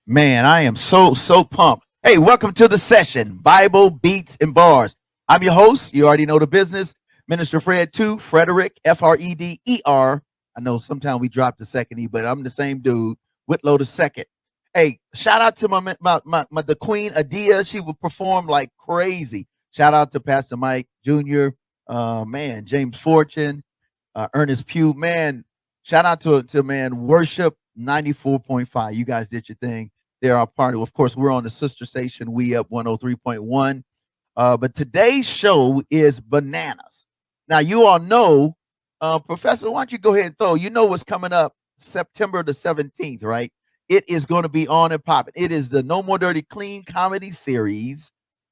Man, I am so pumped. Hey, welcome to the session, Bible Beats and Bars. I'm your host. You already know the business, Minister Fred 2, Frederick, Freder. I know sometimes we drop the second E, but I'm the same dude, Whitlow the second. Hey, shout out to my the Queen Adia. She will perform like crazy. Shout out to Pastor Mike Jr., man, James Fortune, Ernest Pugh, man. Shout out to man, Worship 94.5. You guys did your thing. They're our partner. Of course, we're on the sister station, We Up 103.1. But today's show is bananas. Now, you all know, Professor, why don't you go ahead and throw, you know what's coming up September the 17th, right? It is going to be on and popping. It is the No More Dirty Clean comedy series,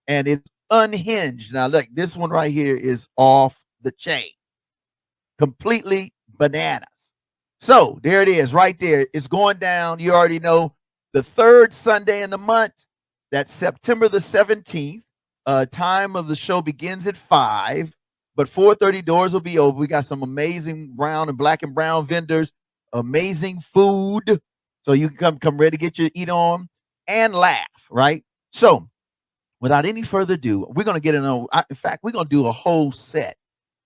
and it's unhinged. Now, look, this one right here is off the chain, completely bananas. So there it is right there. It's going down. You already know the third Sunday in the month. That's September the 17th. Time of the show begins at 5, but 4:30 doors will be open. We got some amazing brown and black and brown vendors, amazing food. So you can come ready to get your eat on and laugh, right? So without any further ado, we're gonna get in fact, we're gonna do a whole set.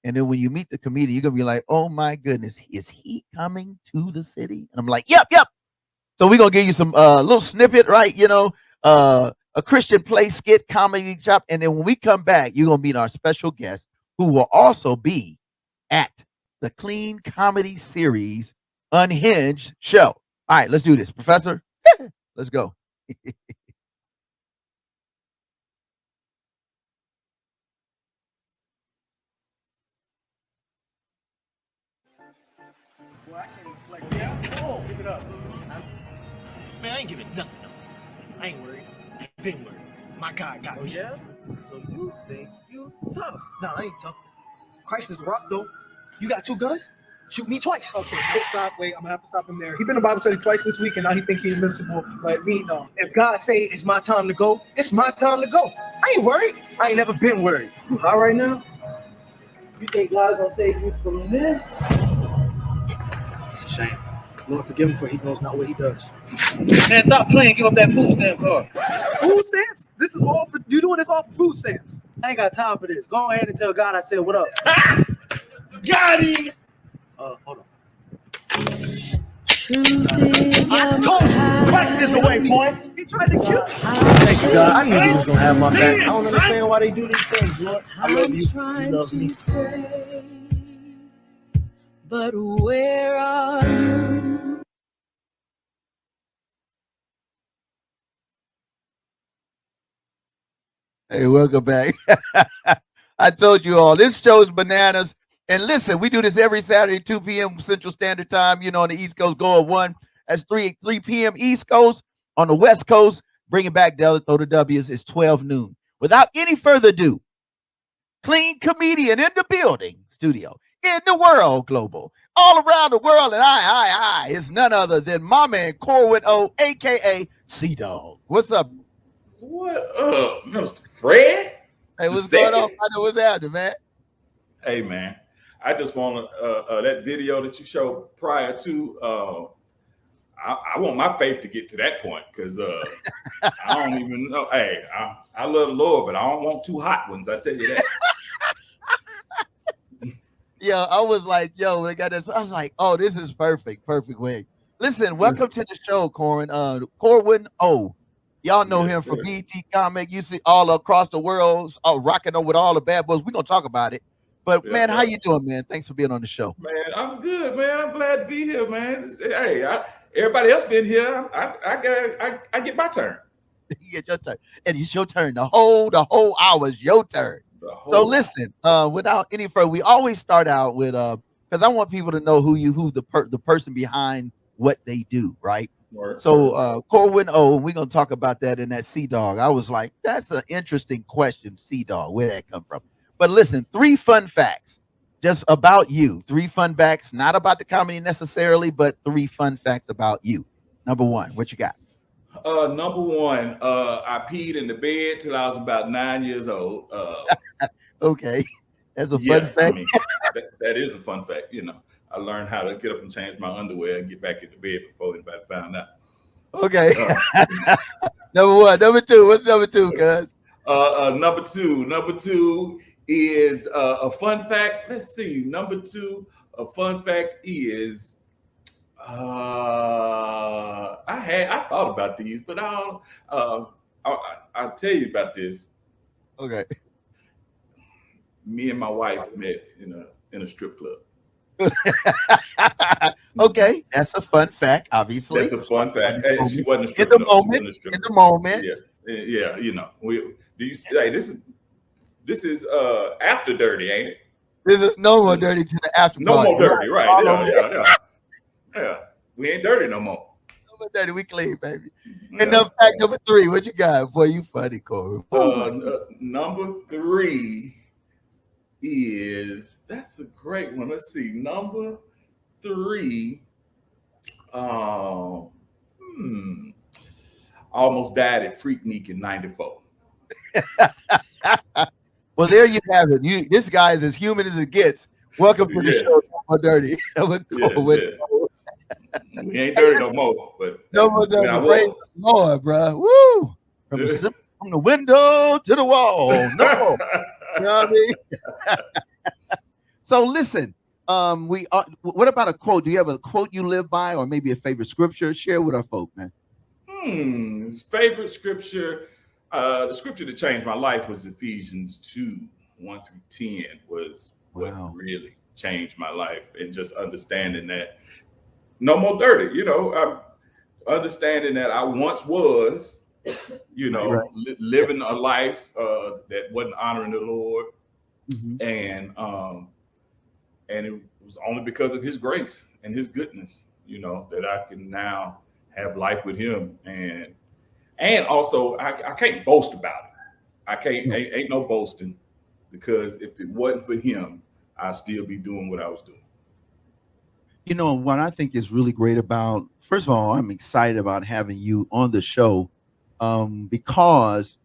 And then when you meet the comedian, you're gonna be like, "Oh my goodness, is he coming to the city?" And I'm like, "Yep, yep." So we're gonna give you some little snippet, right? A Christian play skit comedy shop, and then when we come back, you're gonna meet our special guest who will also be at the Clean Comedy Series Unhinged show. All right, let's do this, Professor. Let's go. Well, I can't even flex it. Oh, give it up. Man, I ain't giving nothing up. I ain't worried. I ain't been worried. My God got me. Yeah? So you think you tough? Nah, I ain't tough. Christ is rock, though. You got 2 guns? Shoot me twice. Okay, stop. Wait, I'm gonna have to stop him there. He been to Bible study twice this week, and now he think he's invincible. But me, no. If God say it's my time to go, it's my time to go. I ain't worried. I ain't never been worried. You high right now? You think God's gonna save you from this? It's a shame. Lord, forgive him for he knows not what he does. Man, stop playing. Give up that food stamp card. Food stamps? This is all for you doing this all for food stamps. I ain't got time for this. Go ahead and tell God I said what up. Got him. Hold on. I told you, Christ is the way, boy. He tried to kill you. Thank you, God. I knew you was gonna have my back. I don't understand why they do these things, Lord. I love you. You love me. But where are you? Hey, welcome back. I told you all, this show's bananas. And listen, we do this every Saturday, 2 p.m. Central Standard Time. On the East Coast, go at 1. That's 3 p.m. East Coast. On the West Coast, bring it back, throw the W's. It's 12 noon. Without any further ado, clean comedian in the building, studio, in the world, global, all around the world, and I is none other than my man Corwin-O, a.k.a. C-Dog. What's up? What up, Mr. Fred? Hey, what's going on? I know what's happening, man. Hey, man. I just want that video that you showed prior to. I want my faith to get to that point because I don't even know. Hey, I love the Lord, but I don't want 2 hot ones. I tell you that. Yeah, I was like, yo, when I got this, I was like, oh, this is perfect way. Listen, welcome to the show, Corwin-O. Y'all know him from BT Comic. You see all across the world, rocking on with all the bad boys. We're gonna talk about it. But man, how you doing, man? Thanks for being on the show. Man, I'm good, man. I'm glad to be here, man. Hey, everybody else been here. I get my turn. You get your turn, and it's your turn. The whole hour is your turn. So listen, without any further, we always start out with because I want people to know who the person behind what they do, right? So Corwin-O, we're gonna talk about that in that C-Dog. I was like, that's an interesting question, C-Dog. Where that come from? But listen, 3 fun facts just about you. 3 fun facts, not about the comedy necessarily, but 3 fun facts about you. Number 1, what you got? Number 1, I peed in the bed till I was about 9 years old. Okay, that's a fun fact. I mean, that is a fun fact. I learned how to get up and change my underwear and get back into bed before anybody found out. Okay. Uh, Number one. Number two. What's number two, cuz? Number two is a fun fact. Let's see. Number two, a fun fact is I thought about these, but I'll tell you about this. Okay. Me and my wife met in a strip club. Okay, that's a fun fact. Obviously, That's a fun fact. Hey, she wasn't a in strip the club. She moment. wasn't a strip In the club. moment. Yeah. Do you hey, this is after dirty, ain't it? This is no more dirty to the after No party. more dirty, right? All Yeah. We ain't dirty no more. No more dirty. We clean, baby. Yeah. And then fact number three. What you got? Boy, you funny, Corey. Number three is that's a great one. Let's see. Number three. Almost died at Freaknik in '94. Well, there you have it. This guy is as human as it gets. Welcome to the Yes. show. No more dirty. Yes. We ain't dirty no more, but No more dirty. I Praise was. the Lord, bro. Woo! From the window to the wall. No. You know what I mean? So listen, what about a quote? Do you have a quote you live by, or maybe a favorite scripture? Share with our folk, man. Favorite scripture. The scripture that changed my life was Ephesians 2:1-10 was what really changed my life, and just understanding that no more dirty. I'm understanding that I once was, living a life that wasn't honoring the Lord, and it was only because of His grace and His goodness, that I can now have life with Him, and also I can't boast about it. I can't ain't no boasting, because if it wasn't for Him, I'd still be doing what I was doing. What I think is really great about, first of all, I'm excited about having you on the show, because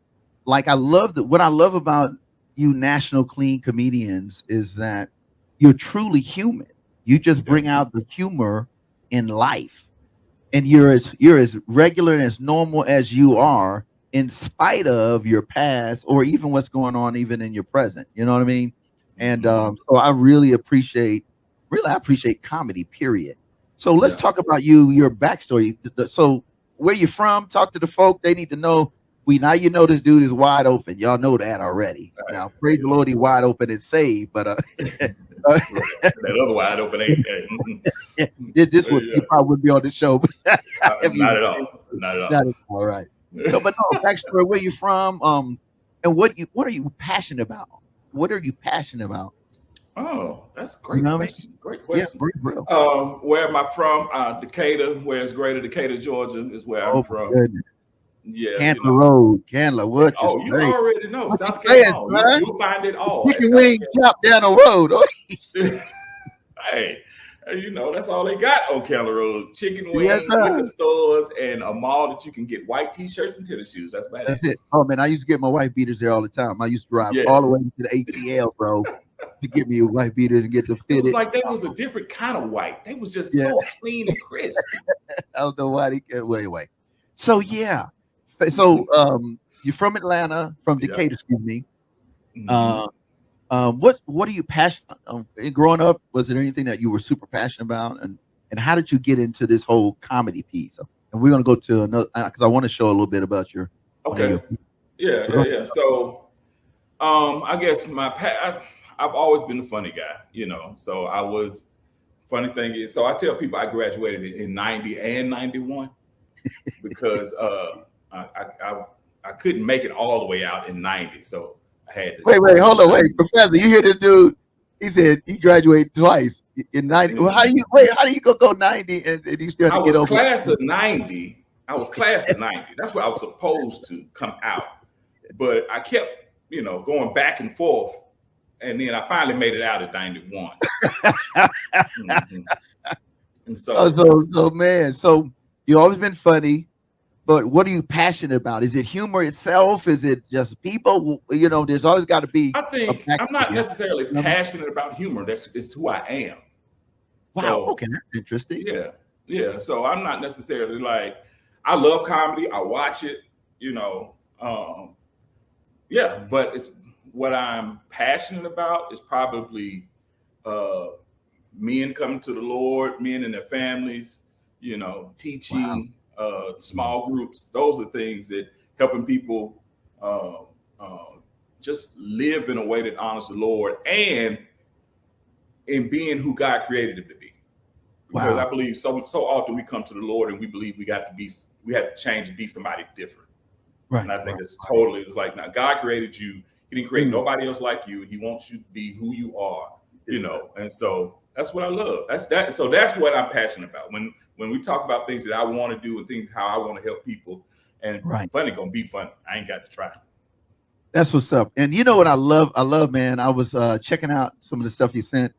what I love about you national clean comedians is that you're truly human. You just bring out the humor in life, and you're as regular and as normal as you are, in spite of your past or even what's going on even in your present. You know what I mean? And so I really appreciate comedy, period. So let's talk about your backstory. So where you from? Talk to the folk. They need to know. Now this dude is wide open. Y'all know that already. Now, praise the Lord, he wide open and saved. But that other wide open ain't. This would you probably would be on the show. Not at all. Not at all. All right. So, but no, backstory. Where you from? And what are you passionate about? What are you passionate about? Oh, that's a great question. Great question. Yeah, where am I from? Decatur, where's Greater Decatur, Georgia, is where I'm from. Goodness. Yeah, Candler Road, Candler. What? Oh, you already know. What South you saying, Carolina. You'll find it all. Chicken wing chop down the road. Hey, that's all they got on Candler Road. Chicken wings, Yes, liquor stores, and a mall that you can get white t-shirts and tennis shoes. That's about That's it. Oh man, I used to get my wife beaters there all the time. I used to drive all the way to the ATL, bro, to get me white beaters and get the fit. It was like they was a different kind of white. They was just so clean and crisp. I don't know why they wait. So yeah. So you're from Atlanta, from Decatur, excuse me. What are you passionate growing up? Was there anything that you were super passionate about, and how did you get into this whole comedy piece? And we're gonna go to another, because I want to show a little bit about your Yeah. So I guess I've always been a funny guy, so I was. Funny thing is, so I tell people I graduated in 90 and 91 because I couldn't make it all the way out in 90, so I had to. Wait, hold on, Professor, you hear this dude? He said he graduated twice in 90. Well, how do you go 90 and you still have to get over? Class of 90. I was class of 90. That's what I was supposed to come out, but I kept, going back and forth, and then I finally made it out at 91. And so you've always been funny. But what are you passionate about? Is it humor itself? Is it just people? There's always got to be. I think I'm not necessarily passionate about humor. It's who I am. Wow. So, okay, that's interesting. Yeah. So I'm not necessarily like I love comedy. I watch it, you know. Yeah, but it's what I'm passionate about is probably men coming to the Lord, men and their families, you know, teaching, small groups. Those are things that helping people just live in a way that honors the Lord and in being who God created them to be. Because I believe so often we come to the Lord and we believe we have to change and be somebody different. Right. And I think it's like, now God created you. He didn't create nobody else like you. He wants you to be who you are, you know. And so that's what I love. So that's what I'm passionate about. When we talk about things that I want to do and things how I want to help people, and funny gonna be funny. I ain't got to try. That's what's up. And you know what I love, man. I was checking out some of the stuff you sent.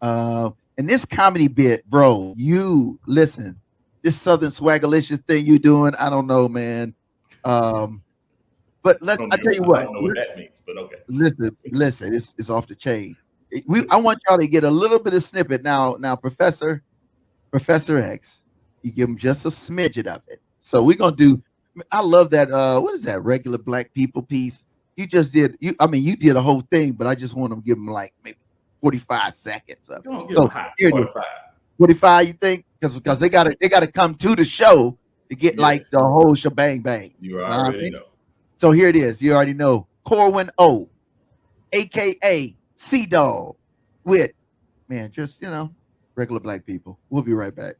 And this comedy bit, bro, you listen, this Southern Swaggerlicious thing you doing, I don't know, man. But I tell you what. I don't know what that means, but okay. Listen, it's off the chain. I want y'all to get a little bit of snippet now. Professor X, you give him just a smidget of it. So we're gonna do. I love that. What is that? Regular black people piece. You just did. You did a whole thing, but I just want to give them like maybe 45 seconds of it. So 45. You think? Because they gotta come to the show to get like the whole shebang bang. You already know. So here it is. You already know. Corwin-O, aka C-Dog, with just regular black people. We'll be right back.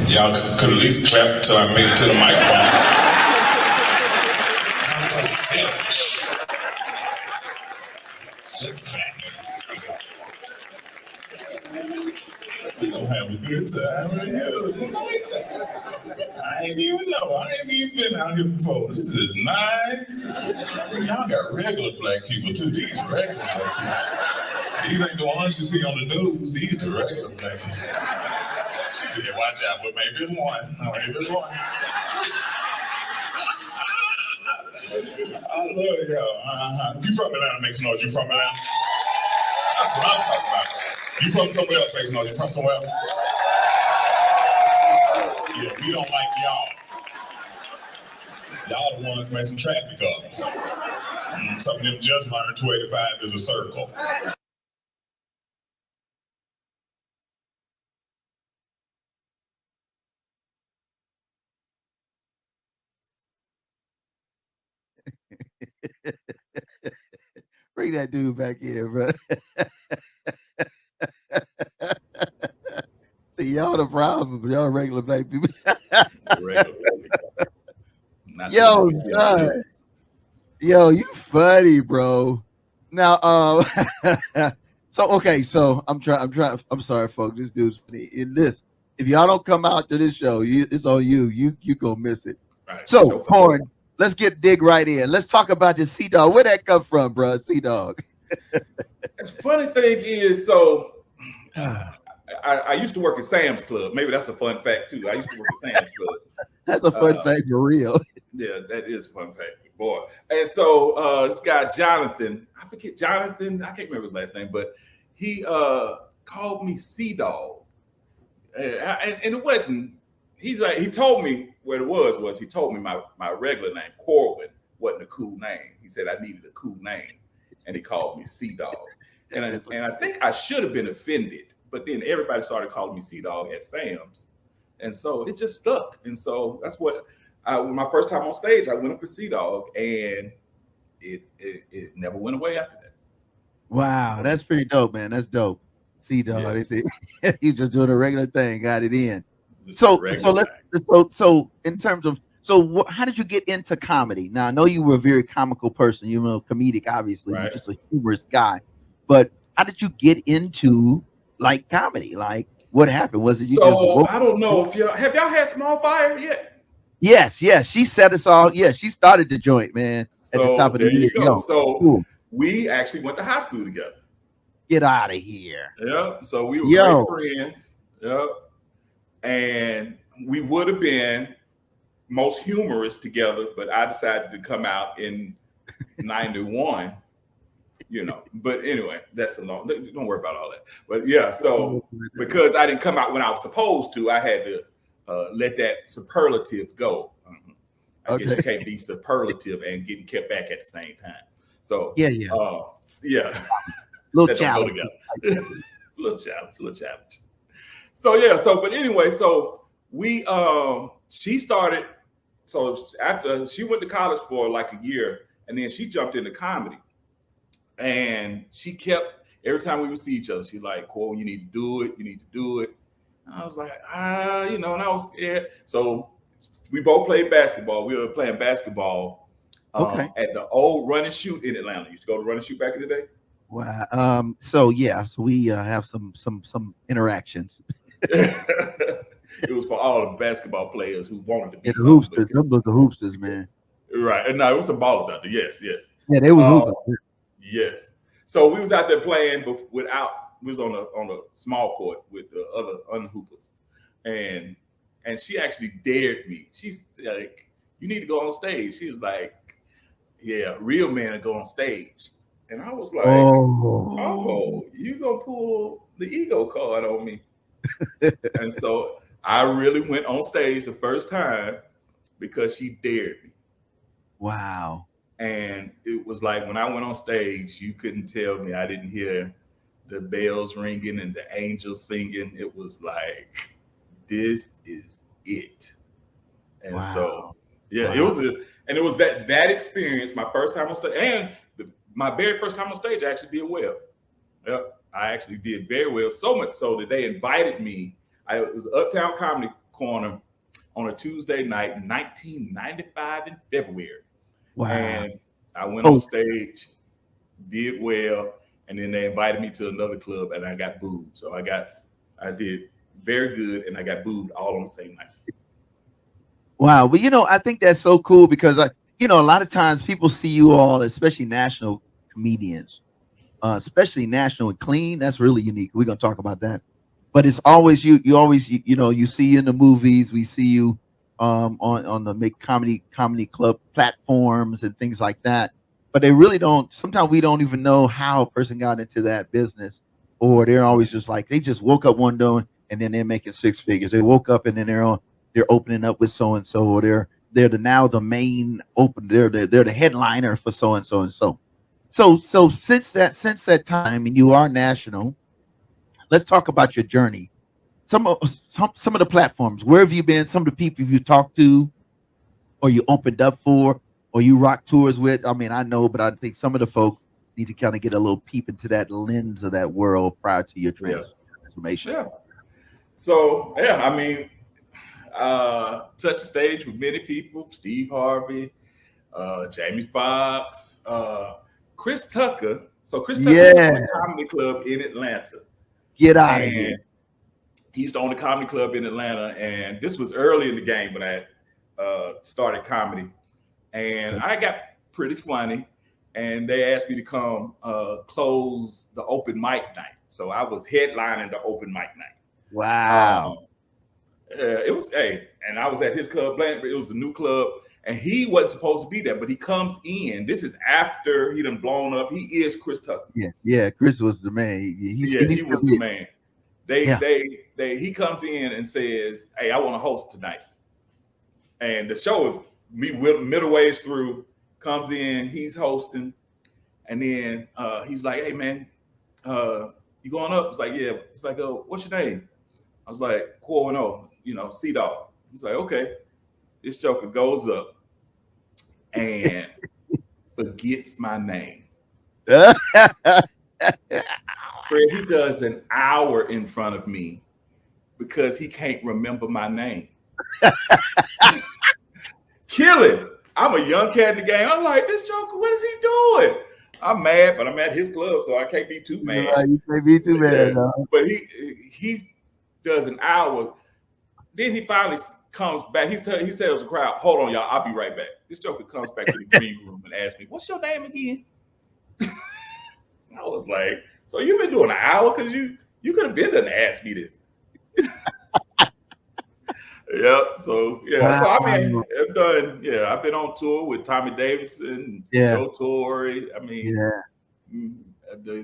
Y'all could at least clap till I made it to the microphone. I'm so selfish. It's just we gonna have a good time right here. I ain't even know. I ain't even been out here before. This is nice. Y'all got regular black people too. These regular black people. These ain't the ones you see on the news. These the regular black people. She said, watch out, but maybe it's one. Maybe it's one. I love y'all. If you from Atlanta, make some noise. You from Atlanta? That's what I'm talking about. You from somewhere else, make some noise. You from somewhere else? Yeah, we don't like y'all. Y'all the ones messing traffic up. Something that just learned 285 is a circle. Bring that dude back in, bro. See, y'all the problem. Y'all regular black people. Yo, son. Yo, you funny, bro. Now, so I'm sorry, folks. This dude's funny. If y'all don't come out to this show, it's on you. You gonna miss it. Right. So, Corn, let's dig right in. Let's talk about this C-Dog. Where'd that come from, bro? C-Dog. The funny thing is, so I used to work at Sam's Club. Maybe that's a fun fact too. I used to work at Sam's Club. That's a fun fact for real. Yeah, that is a fun fact, boy. And so this guy Jonathan, I forget Jonathan. I can't remember his last name, but he called me C-Dog, and it wasn't. He's like, he told me what it was he told me my regular name, Corwin, wasn't a cool name. He said I needed a cool name, and he called me C-Dog. And I think I should have been offended, but then everybody started calling me C-Dog at Sam's, and so it just stuck. And so that's what my first time on stage, I went up as C-Dog, and it never went away after that. Wow, that's pretty dope, man. That's dope. C-Dog, yeah. They say you just doing a regular thing, got it in. So in terms of how did you get into comedy? Now I know you were a very comical person, comedic, obviously, right. You're just a humorous guy. But how did you get into like comedy? Like what happened? Was it I don't know if y'all had Small Fire yet? Yes. She set us all. Yeah, she started the joint, man. At the top of the year. So cool. We actually went to high school together. Get out of here. Yeah. So we were great friends. Yeah. and we would have been most humorous together, but I decided to come out in 91, you know. But anyway, that's a long, don't worry about all that. But yeah, so because I didn't come out when I was supposed to, I had to let that superlative go. I guess you can't be superlative and getting kept back at the same time. So yeah. Little challenge. little challenge. So yeah, but anyway, so we she started, so after she went to college for like a year, and then she jumped into comedy. And she kept, every time we would see each other, she's like, "Corwin, you need to do it. You need to do it." And I was like, you know, and I was scared. So we both played basketball. We were playing basketball at the old Run and Shoot in Atlanta. You used to go to Run and Shoot back in the day? Wow. So we have some interactions. It was for all the basketball players who wanted to be the hoopsters. Them was the hoopsters, man. Right. And no, it was some ballers out there. Yes. Yeah, they was hoopers. Yes. So we was out there playing we was on a small court with the other unhoopers. And she actually dared me. She's like, "You need to go on stage." She was like, "Yeah, real men go on stage." And I was like, oh, you gonna pull the ego card on me. And so I really went on stage the first time because she dared me. Wow. And it was like when I went on stage, you couldn't tell me I didn't hear the bells ringing and the angels singing. It was like, this is it. And so, yeah, it was that experience, my first time on stage, and my very first time on stage, I actually did well. Yep, I actually did very well, so much so that they invited me. It was Uptown Comedy Corner on a Tuesday night in 1995 in February. Wow. And I went on stage, did well, and then they invited me to another club and I got booed. So I did very good and I got booed all on the same night. Wow. But I think that's so cool because a lot of times people see you all, especially national comedians, especially national and clean. That's really unique. We're going to talk about that. But it's always you always, you see you in the movies. We see you on the make comedy club platforms and things like that. But they really don't. Sometimes we don't even know how a person got into that business, or they're always just like they just woke up one day and then they're making six figures. They woke up and then they're opening up with so and so, or they're the main open. They're the headliner for so and so and so. So since that time, and you are national, let's talk about your journey. Some of the platforms. Where have you been? Some of the people you talked to, or you opened up for, or you rock tours with. I mean, I know, but I think some of the folk need to kind of get a little peep into that lens of that world prior to your transformation. Yeah. So I mean, touch the stage with many people: Steve Harvey, Jamie Foxx, Chris Tucker. So Chris Tucker is on the comedy club in Atlanta. Get out of here. He used to own a comedy club in Atlanta, and this was early in the game when I started comedy. And I got pretty funny, and they asked me to come close the open mic night. So I was headlining the open mic night. Wow. It was, and I was at his club. It was a new club, and he wasn't supposed to be there, but he comes in. This is after he done blown up. He is Chris Tucker. Yeah. Chris was the man. He was the man. He comes in and says, "Hey, I want to host tonight." And the show is middle ways through, comes in, he's hosting, and then he's like, "Hey man, you going up?" It's like, "Yeah." It's like, "Oh, what's your name?" I was like, "Corwin-O, C-Dog." He's like, "Okay." This joker goes up and forgets my name. Fred, he does an hour in front of me because he can't remember my name. Killing. I'm a young cat in the game. I'm like, this joker, what is he doing? I'm mad, but I'm at his club, so I can't be too mad. You can't be too mad. No. But he does an hour. Then he finally comes back. He tells the crowd, "Hold on, y'all. I'll be right back." This joker comes back to the green room and asks me, "What's your name again?" I was like, "So you've been doing an hour? Because you could have been done to ask me this." Yep. So yeah. So I mean, Wow. I've done. Yeah, I've been on tour with Tommy Davidson, Yeah. Joe Torre. I mean, Yeah. mm,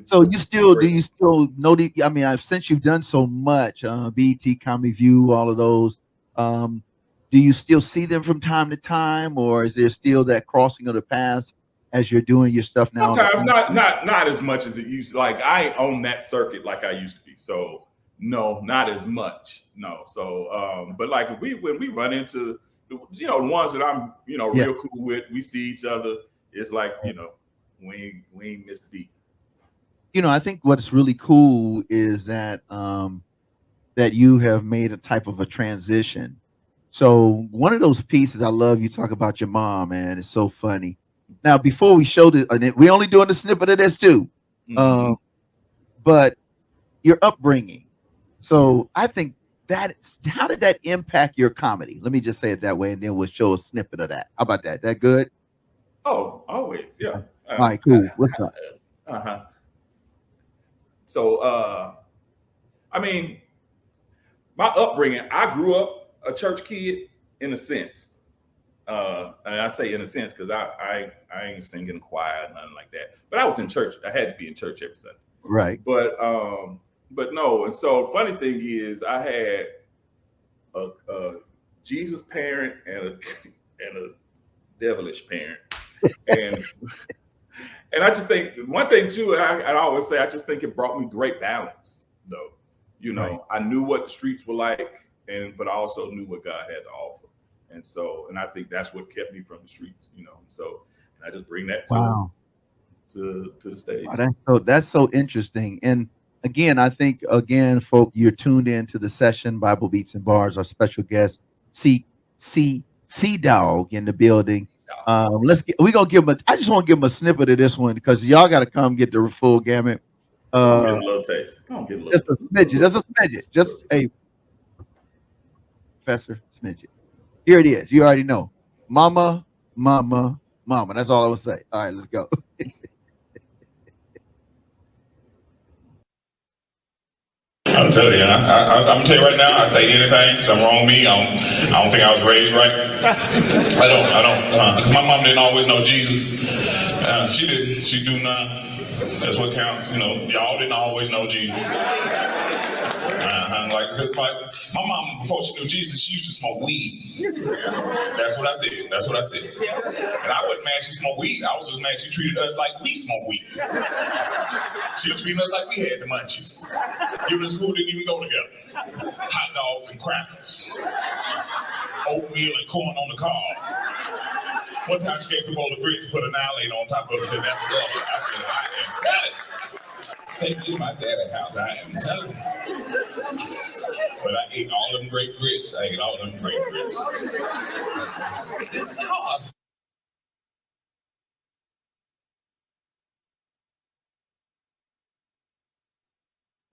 So you still do great. you still know the? I mean, since you've done so much, BET, Comedy View, all of those. Um, do you still see them from time to time, or is there still that crossing of the paths as you're doing your stuff now on the Sometimes not platform? not not as much as it used. Like I ain't on that circuit like I used to be. So no, not as much. No. So but like when we run into the ones that I'm Yeah. real cool with, we see each other. It's like we ain't missed a beat. I think what's really cool is that that you have made a type of a transition. So one of those pieces I love, you talk about your mom, man. It's so funny. Now, before we showed it, and we only doing a snippet of this too, Mhm. but your upbringing. So I think how did that impact your comedy? Let me just say it that way, and then we'll show a snippet of that. How about that? That good? Oh, always, yeah. All right, cool. What's up? Uh-huh. So I mean, my upbringing, I grew up a church kid in a sense. And I say in a sense because I ain't singing choir, nothing like that. But I was in church. I had to be in church every Sunday. Right. But no. And so funny thing is, I had a Jesus parent and a devilish parent, and and I just think one thing too. I always say I just think it brought me great balance, though. Right. I knew what the streets were like, but I also knew what God had to offer. And I think that's what kept me from the streets, So and I just bring that Wow. to the stage. Wow, that's so interesting. And again, I think folk, you're tuned in to the session, Bible Beats and Bars. Our special guest, C Dog in the building. We're gonna give him I just want to give him a snippet of this one because y'all gotta come get the full gamut. Come on, get a little taste. Come on, get a little. Just a smidget, just a smidget. Just a Professor smidget. Here it is. You already know. Mama, mama, mama. That's all I would say. All right, let's go. I'm telling you, I'm gonna tell you right now. I say anything, something wrong with me. I don't think I was raised right. I don't, because my mom didn't always know Jesus. She didn't. She do now. That's what counts. Y'all didn't always know Jesus. Like my mom, before she knew Jesus, she used to smoke weed. That's what I said. And I wasn't mad she smoked weed. I was just mad she treated us like we smoke weed. She was treating us like we had the munchies. Giving us food didn't even go together. Hot dogs and crackers. Oatmeal and corn on the cob. One time she gave some bowl of grits and put an annihilate on top of it and said, that's good. I said, I am telling. Take me to my daddy's house, I am telling. But I ate all them great grits. It's awesome.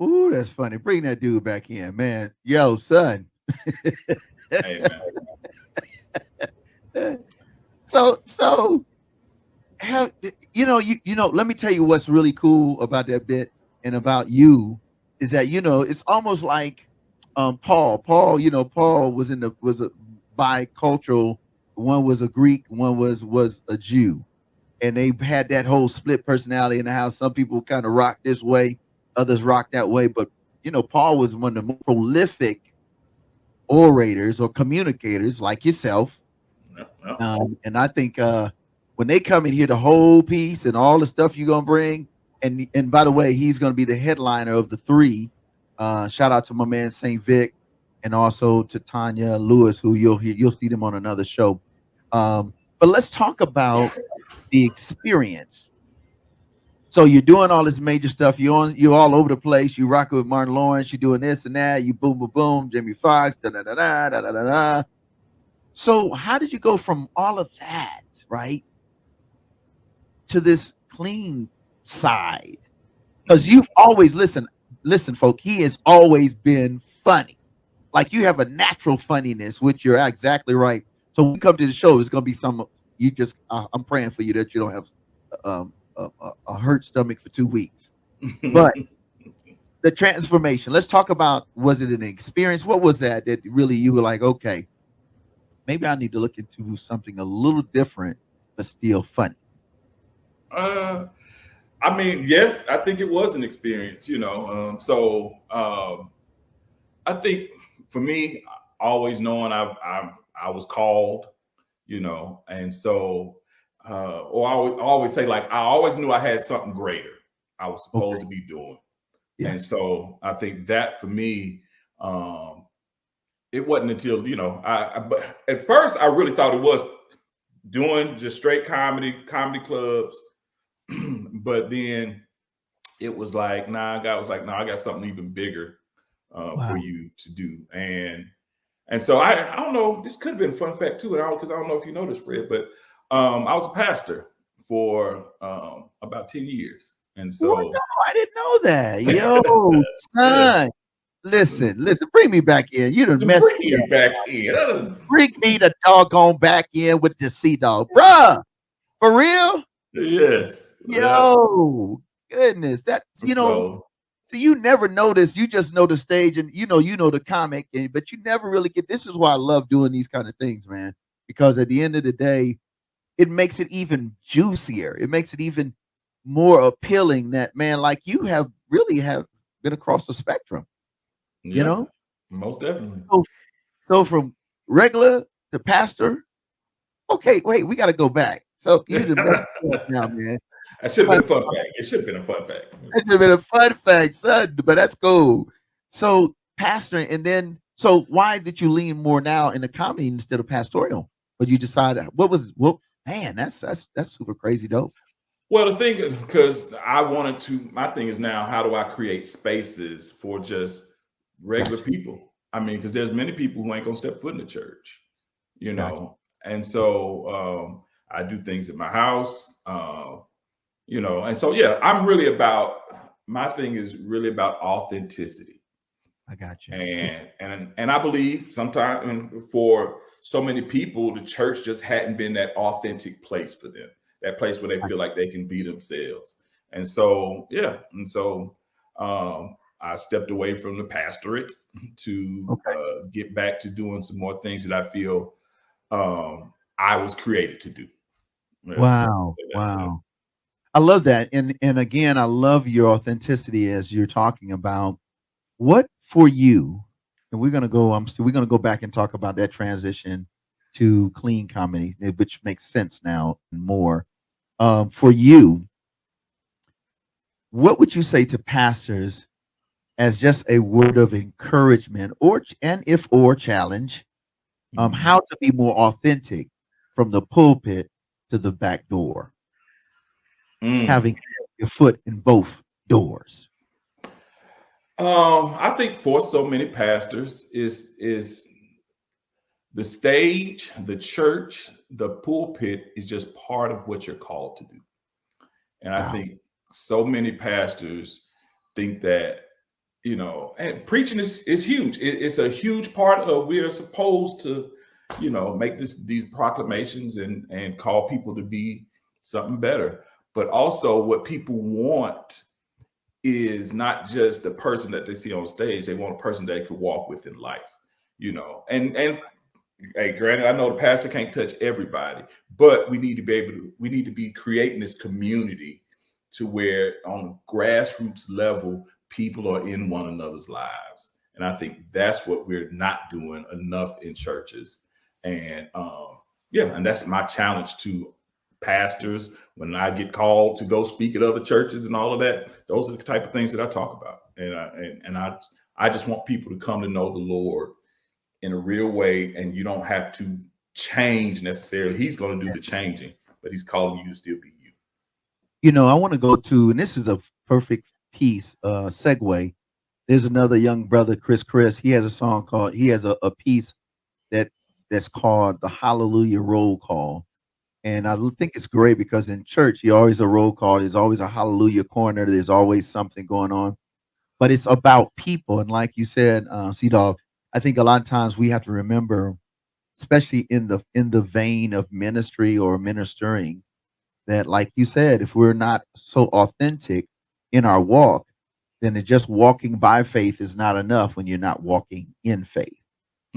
Ooh, that's funny. Bring that dude back in, man. Yo, son. Hey, man. So how let me tell you what's really cool about that bit and about you is that it's almost like Paul. Paul was a bicultural. One was a Greek, one was a Jew, and they had that whole split personality and how some people kind of rock this way, others rock that way. But Paul was one of the most prolific orators or communicators like yourself. And I think when they come in here, the whole piece and all the stuff you're gonna bring, and by the way, he's gonna be the headliner of the 3. Shout out to my man Saint Vic, and also to Tanya Lewis, who you'll see them on another show. But let's talk about the experience. So you're doing all this major stuff. You're all over the place. You rocking with Martin Lawrence. You're doing this and that. You boom, boom, boom. Jimmy Fox. Da da da da da da da da. So how did you go from all of that, right, to this clean side? Because you've always listen, folk. He has always been funny. Like you have a natural funniness, which you're exactly right. So when you come to the show, it's gonna be I'm praying for you that you don't have a hurt stomach for 2 weeks. But the transformation. Let's talk about, was it an experience? What was that really you were like, okay, maybe I need to look into something a little different, but still funny. Uh, I mean, yes, I think it was an experience, I think for me, always knowing I was called, and so or I would always say, like, I always knew I had something greater I was supposed to be doing. Yeah. And so I think that for me, it wasn't until, but at first I really thought it was doing just straight comedy clubs. But then it was like, nah, God was like, no, I got something even bigger for you to do. And so I don't know, this could have been a fun fact too, because I don't know if you know this, Fred, but I was a pastor for about 10 years. And so Well, no, I didn't know that. Yo, son. Listen, bring me back in. You done messed me up. Back in. Bring me the doggone back in with the sea dog. Bruh. For real? Yes. Yo, goodness. That, So, see, you never notice. You just know the stage and you know the comic, but you never really get. This is why I love doing these kind of things, man. Because at the end of the day, it makes it even juicier. It makes it even more appealing that, man, like you have been across the spectrum. yeah, most definitely. So from regular to pastor. Okay, wait, we got to go back. So you the best now, man. That should have been a fun fact. It should have been a fun fact. That should have been a fun fact, son. But that's cool. So pastoring, and then so why did you lean more now in the comedy instead of pastoral? But you decided man, that's super crazy dope. Well, the thing is, because my thing is now, how do I create spaces for just regular people? I mean, because there's many people who ain't gonna step foot in the church, and so I do things at my house, and so I'm really my thing is really about authenticity. I got you. And I believe sometimes for so many people, the church just hadn't been that authentic place for them, that place where they feel like they can be themselves. And so, I stepped away from the pastorate to get back to doing some more things that I feel I was created to do. Wow. Wow. I love that. And again, I love your authenticity as you're talking about what for you, and we're gonna go back and talk about that transition to clean comedy, which makes sense now and more. For you, what would you say to pastors as just a word of encouragement or challenge, how to be more authentic from the pulpit to the back door, having your foot in both doors? I think for so many pastors is the stage, the church, the pulpit is just part of what you're called to do. And I think so many pastors think that, and preaching is huge. It's a huge part of, we are supposed to, make these proclamations and call people to be something better. But also what people want is not just the person that they see on stage. They want a person that they could walk with in life, and hey, granted, I know the pastor can't touch everybody, but we need to be creating this community to where on a grassroots level, people are in one another's lives. And I think that's what we're not doing enough in churches. And and that's my challenge to pastors when I get called to go speak at other churches and all of that. Those are the type of things that I talk about. And I just want people to come to know the Lord in a real way, and you don't have to change necessarily. He's going to do the changing, but he's calling you to still be you. I want to go to, and this is a perfect segue. There's another young brother, Chris. He has a piece that's called the Hallelujah Roll Call. And I think it's great because in church, you always a roll call. There's always a hallelujah corner. There's always something going on, but it's about people. And like you said, C-Dog, I think a lot of times we have to remember, especially in the vein of ministry or ministering, that like you said, if we're not so authentic in our walk, then it just walking by faith is not enough when you're not walking in faith.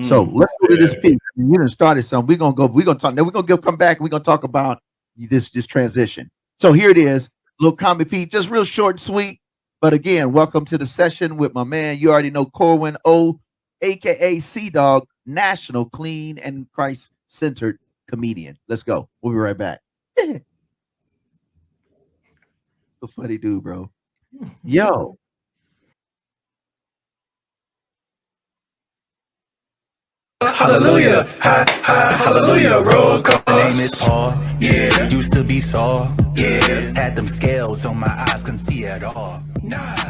So let's go to this piece. You done started some. We're gonna talk. Then we're gonna come back. We're gonna talk about this transition. So here it is, little comic piece, just real short and sweet. But again, welcome to the session with my man. You already know Corwin-O, aka C Dog, national clean and Christ-centered comedian. Let's go. We'll be right back. A funny dude, bro. Yo. Hallelujah, hallelujah, roll call. My name is Paul, yeah, used to be Saul, yeah, had them scales on my eyes, couldn't see at all,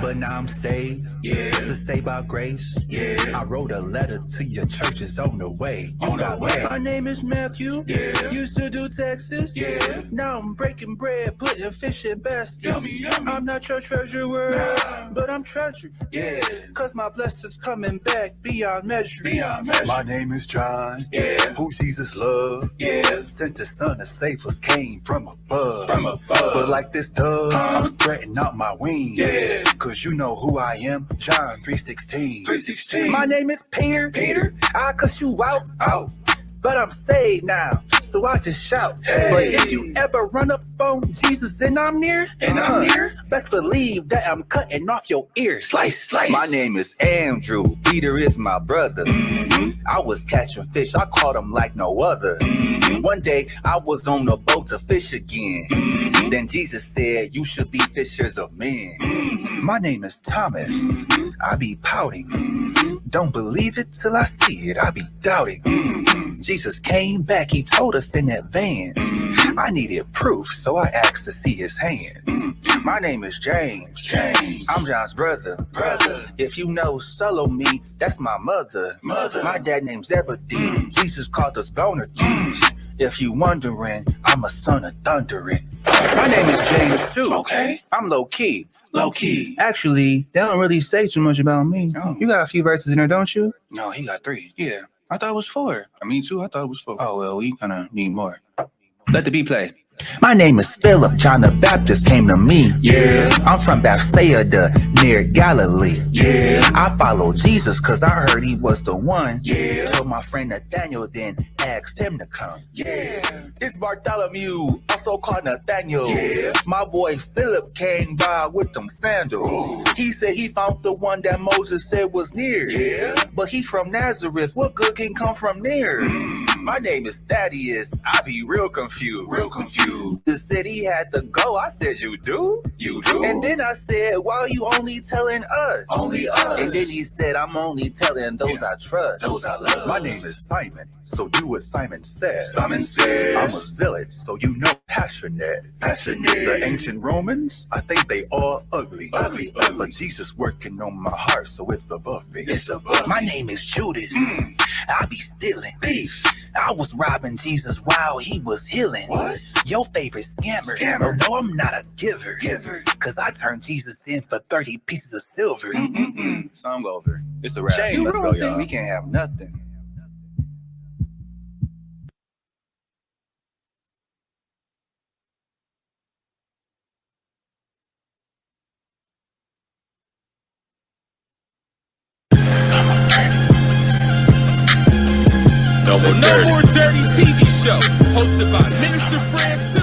but now I'm saved, yeah, to say by grace, yeah, I wrote a letter to your churches on the way, My name is Matthew, yeah, used to do Texas, yeah, now I'm breaking bread, putting fish in baskets, I'm not your treasurer, but I'm treasured, yeah, cause my blessings coming back beyond measure, My name is John, yeah, who Jesus loved, yeah, sent his son to save us, came from above, but like this dove, I'm spreading out my wings, yeah, cause you know who I am, John 3:16. My name is Peter, I cuss you out, but I'm saved now, so I just shout. Hey. But if you ever run up on Jesus and I'm near, best believe that I'm cutting off your ears. Slice. My name is Andrew, Peter is my brother. I was catching fish, I caught them like no other. One day I was on the boat to fish again. Then Jesus said, you should be fishers of men. My name is Thomas, I be pouting. Don't believe it till I see it, I be doubting. Jesus came back, he told us in advance. I needed proof, so I asked to see his hands. My name is James. I'm John's brother. If you know Salome, that's my mother. My dad name's Zebedee. Jesus called us Bonadudes. If you wondering, I'm a son of thundering. My name is James too. Okay. I'm low key. Actually, they don't really say too much about me. Oh. You got a few verses in there, don't you? No, he got 3. Yeah. I thought it was 4. Me too, I thought it was 4. Oh, well, we kind of need more. Let the beat play. My name is Philip, John the Baptist came to me. Yeah. I'm from Bethsaida, near Galilee. Yeah. I follow Jesus cause I heard he was the one. Yeah. Told my friend Nathaniel, then asked him to come. Yeah. It's Bartholomew, also called Nathaniel. Yeah. My boy Philip came by with them sandals. Ooh. He said he found the one that Moses said was near. Yeah. But he from Nazareth, what good can come from there? My name is Thaddeus, I be real confused. The city had to go. I said, you do? And then I said, why are you only telling us? Only us. And then he said, I'm only telling those I trust. Those I love. My name is Simon, so do what Simon says. I'm a zealot, so you know passionate. The ancient Romans, I think they all ugly. But Jesus working on my heart, so it's above me. My name is Judas. I be stealing. Thief. I was robbing Jesus while he was healing. What? Your favorite scammer. No, I'm not a giver. Cause I turned Jesus in for 30 pieces of silver. Song over. It's a wrap. Shame, let's go, y'all. We can't have nothing. No More Dirty TV show, hosted by Minister Fred 2,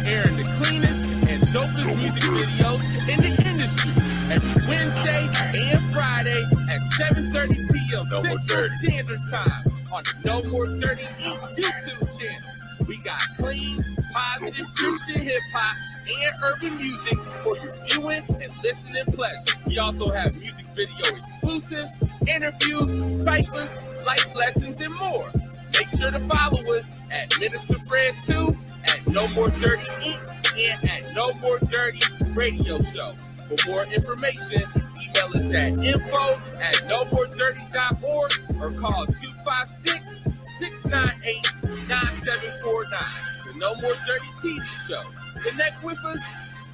airing the cleanest and dopest music videos in the industry every Wednesday and Friday at 7:30 p.m. Central Standard Time on the No More Dirty YouTube channel. We got clean, positive Christian hip hop and urban music for your viewing and listening pleasure. We also have music video exclusives, interviews, ciphers, life lessons, and more. Make sure to follow us at Minister Fred 2, at No More Dirty Inc., and at No More Dirty Radio Show. For more information, email us at info@nomoredirty.org or call 256-698-9749. The No More Dirty TV show. Connect with us.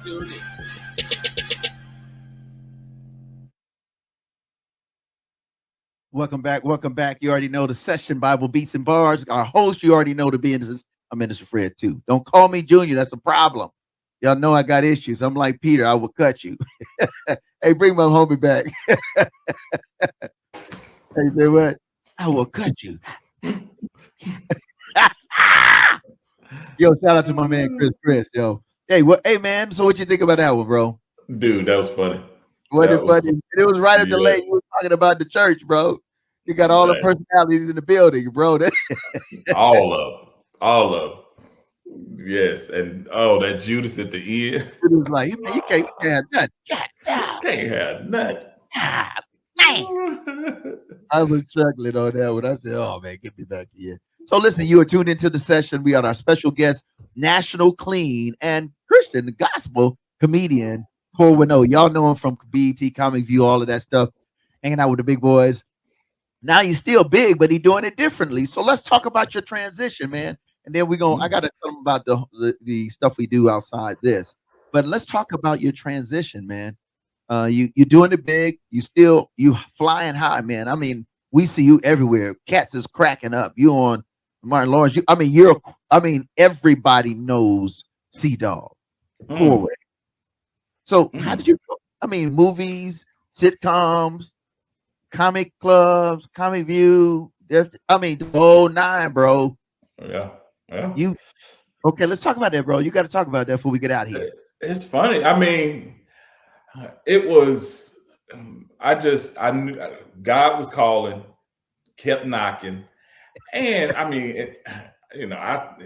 Tune in. Welcome back. You already know the session, Bible Beats and Bars. Our host, you already know the business. I'm Minister Fred 2. Don't call me Junior. That's a problem. Y'all know I got issues. I'm like Peter. I will cut you. Hey, bring my homie back. Hey, say what? I will cut you. Yo, shout out to my man Chris. Yo, hey, what? Hey, man. So, what you think about that one, bro? Dude, that was funny. Wasn't That it was funny? And it was right at the lane. Yes. You were talking about the church, bro. You got all the Right. personalities in the building, bro. All of them. Yes, and that Judas at the end. It was like, man, you can't have nothing. God, Can't have nothing. man. I was struggling on that one. I said, oh, man, get me back here. So, listen, you are tuned into the session. We got our special guest, national clean and Christian gospel comedian, Corwin-O. Y'all know him from BET, Comic View, all of that stuff, hanging out with the big boys. Now he's still big, but he's doing it differently. So let's talk about your transition, man. And then I got to tell them about the stuff we do outside this. But let's talk about your transition, man. You're doing it big. You flying high, man. I mean, we see you everywhere. Cats is cracking up. You on Martin Lawrence. Everybody knows C-Dog. Corwin. So how did you? Movies, sitcoms, comic clubs, Comic View. The whole nine, bro. Yeah. Okay? Let's talk about that, bro. You got to talk about that before we get out of here. It's funny. I mean, it was. I knew God was calling, kept knocking, and I mean,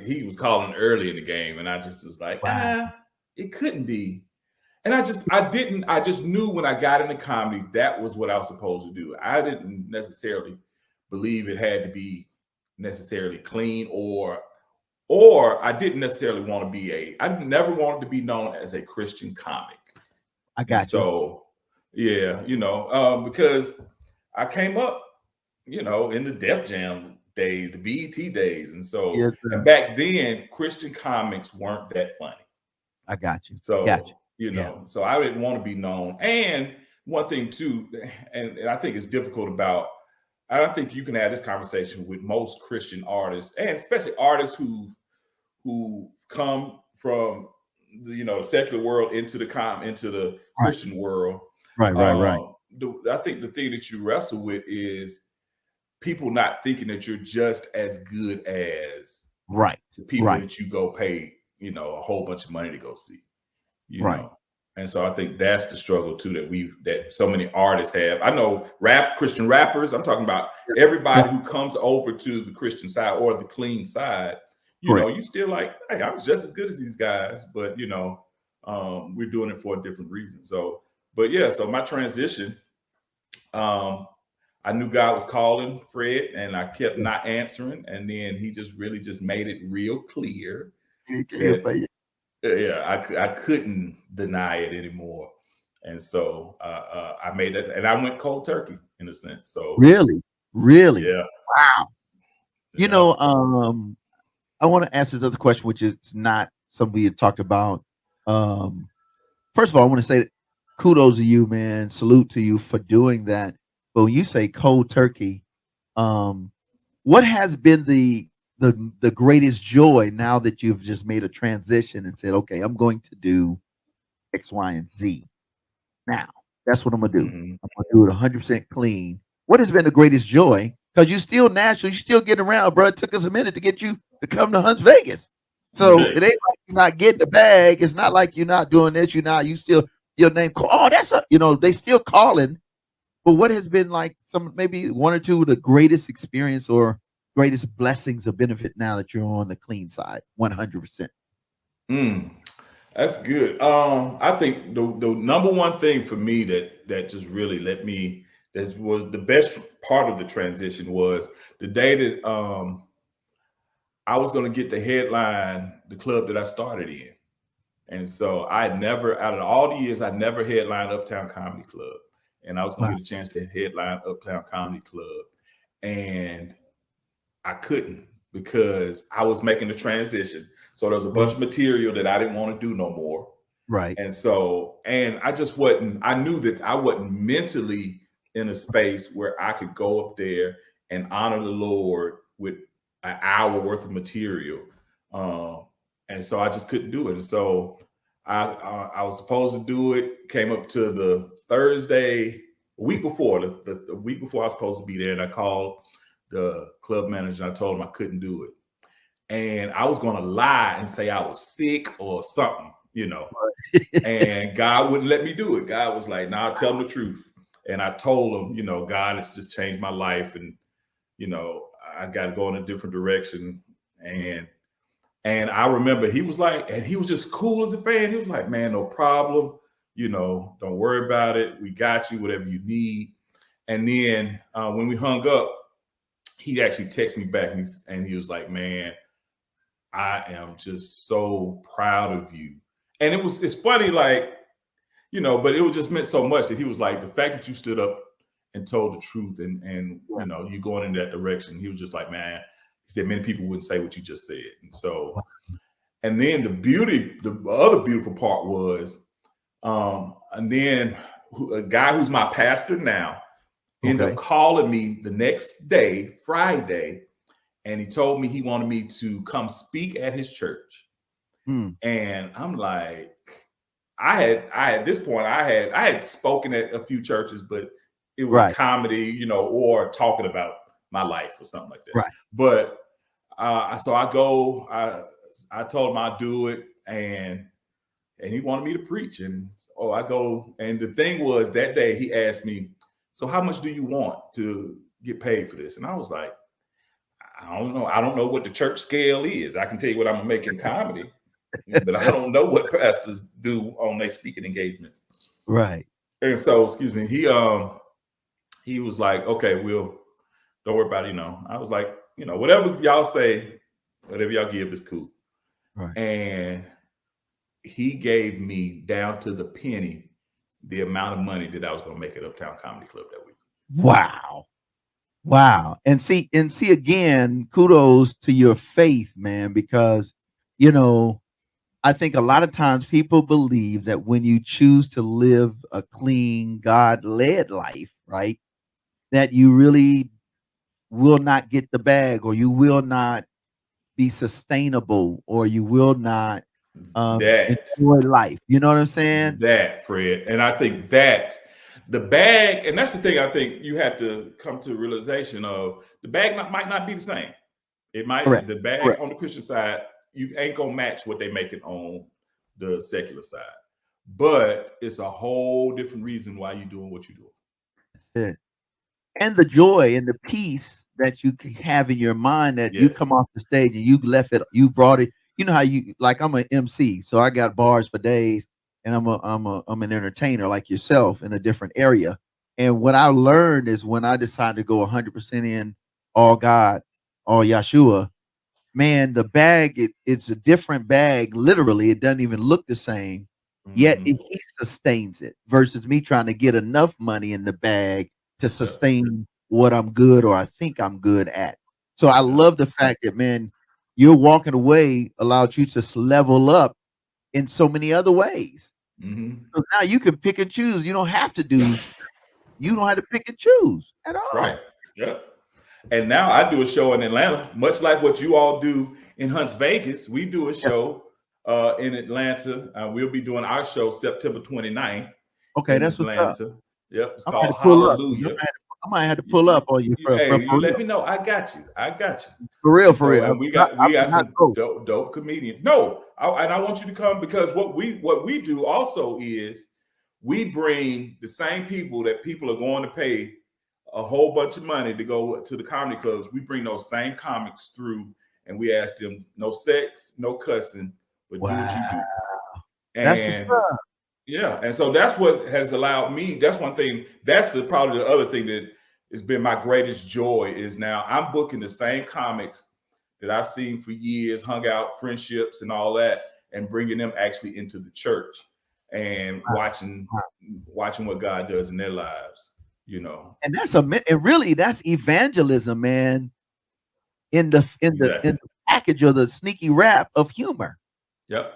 he was calling early in the game, and I just was like, it couldn't be. And I just knew when I got into comedy, that was what I was supposed to do. I didn't necessarily believe it had to be necessarily clean or I didn't necessarily want to be I never wanted to be known as a Christian comic. I got you. So, yeah, because I came up, in the Def Jam days, the BET days. And so, Yes, and back then, Christian comics weren't that funny. I got you. So, Yeah. So I didn't want to be known. And one thing too, and I think it's difficult I don't think you can have this conversation with most Christian artists, and especially artists who come from the secular world into the Christian world. Right. I think the thing that you wrestle with is people not thinking that you're just as good as the people that you go pay, a whole bunch of money to go see. You know. And so I think that's the struggle too that so many artists have. I know Christian rappers. I'm talking about everybody who comes over to the Christian side or the clean side. You still like, hey, I'm just as good as these guys, but we're doing it for a different reason. So, so my transition, I knew God was calling Fred, and I kept not answering, and then He just really just made it real clear. I couldn't deny it anymore, and so I made it, and I went cold turkey in a sense. So really, yeah, wow. I want to ask this other question, which is not something we had talked about. First of all, I want to say kudos to you, man. Salute to you for doing that. But when you say cold turkey, what has been the greatest joy now that you've just made a transition and said, okay, I'm going to do X, Y, and Z. Now, that's what I'm going to do. I'm going to do it 100% clean. What has been the greatest joy? Because you're still natural. You're still getting around, bro. It took us a minute to get you to come to Hunts Vegas. So it ain't like you're not getting the bag. It's not like you're not doing this. You still, your name, they still calling. But what has been like maybe one or two of the greatest experience or greatest blessings or benefit now that you're on the clean side, 100%? That's good. I think the number one thing for me that just really that was the best part of the transition was the day that I was going to get to headline the club that I started in. And so I had never, out of all the years, I never headlined Uptown Comedy Club. And I was going to get a chance to headline Uptown Comedy Club. And I couldn't because I was making the transition. So there was a bunch of material that I didn't want to do no more. Right. And so, and I knew that I wasn't mentally in a space where I could go up there and honor the Lord with an hour worth of material. And so I just couldn't do it. And so I was supposed to do it. Came up to the Thursday, a week before the week before I was supposed to be there, and I called the club manager and I told him I couldn't do it. And I was going to lie and say I was sick or something, you know. And God wouldn't let me do it. God was like, "Nah, tell him the truth." And I told him, you know, God has just changed my life, and you know, I got to go in a different direction. And I remember he was like, and he was just cool as a fan. He was like, "Man, no problem. You know, don't worry about it. We got you, whatever you need." And then when we hung up, he actually texted me back and he was like, "Man, I am just so proud of you." And it's funny, like, you know, but it was just meant so much that he was like, the fact that you stood up and told the truth and you know, you going in that direction. He was just like, man, he said many people wouldn't say what you just said. And so, and then the other beautiful part was, and then a guy who's my pastor now ended up calling me the next day, Friday, and he told me he wanted me to come speak at his church. And I'm like, I had spoken at a few churches, but it was comedy, you know, or talking about my life or something like that. Right. But so I go, I told him I'd do it, and he wanted me to preach. And so I go, and the thing was that day he asked me, "So how much do you want to get paid for this?" And I was like, "I don't know. I don't know what the church scale is. I can tell you what I'm gonna make in comedy, but I don't know what pastors do on their speaking engagements." Right. And so, excuse me, he was like, "Okay, don't worry about it." You know, I was like, you know, whatever y'all say, whatever y'all give is cool. Right. And he gave me down to the penny the amount of money that I was going to make at Uptown Comedy Club that week. Wow. And see again, kudos to your faith, man, because, you know, I think a lot of times people believe that when you choose to live a clean, God-led life, right, that you really will not get the bag, or you will not be sustainable, or you will not enjoy life. You know what I'm saying? That, Fred. And I think that the bag, and that's the thing I think you have to come to a realization of, the bag might not be the same. It might, the bag on the Christian side, you ain't gonna match what they make it on the secular side. But it's a whole different reason why you're doing what you're doing. That's it. And the joy and the peace that you can have in your mind, that you come off the stage and you brought it. You know how you, like, I'm an MC, so I got bars for days, and I'm an entertainer like yourself in a different area. And what I learned is when I decided to go 100% in, all God, all Yeshua, man, the bag, it's a different bag. Literally, it doesn't even look the same. Yet he sustains it, versus me trying to get enough money in the bag to sustain what I'm good, or I think I'm good at. So I love the fact that, man, you're walking away allowed you to level up in so many other ways. So now you can pick and choose. You don't have to pick and choose at all. Right. Yeah. And now I do a show in Atlanta, much like what you all do in Hunts Vegas. We do a show in Atlanta. We'll be doing our show September 29th. Okay, that's Atlanta. What's up. Yep, it's called Hallelujah. I might have to pull up on you. You let me know. I got you. For real. And we got some dope comedians. No, and I want you to come, because what we do also is we bring the same people that people are going to pay a whole bunch of money to go to the comedy clubs. We bring those same comics through, and we ask them, no sex, no cussing, but do what you do. And that's what's up. Yeah, and so that's what has allowed me. That's one thing. That's probably the other thing that has been my greatest joy, is now I'm booking the same comics that I've seen for years, hung out, friendships, and all that, and bringing them actually into the church and watching what God does in their lives. You know, and that's evangelism, man. In the package of the sneaky rap of humor. Yep.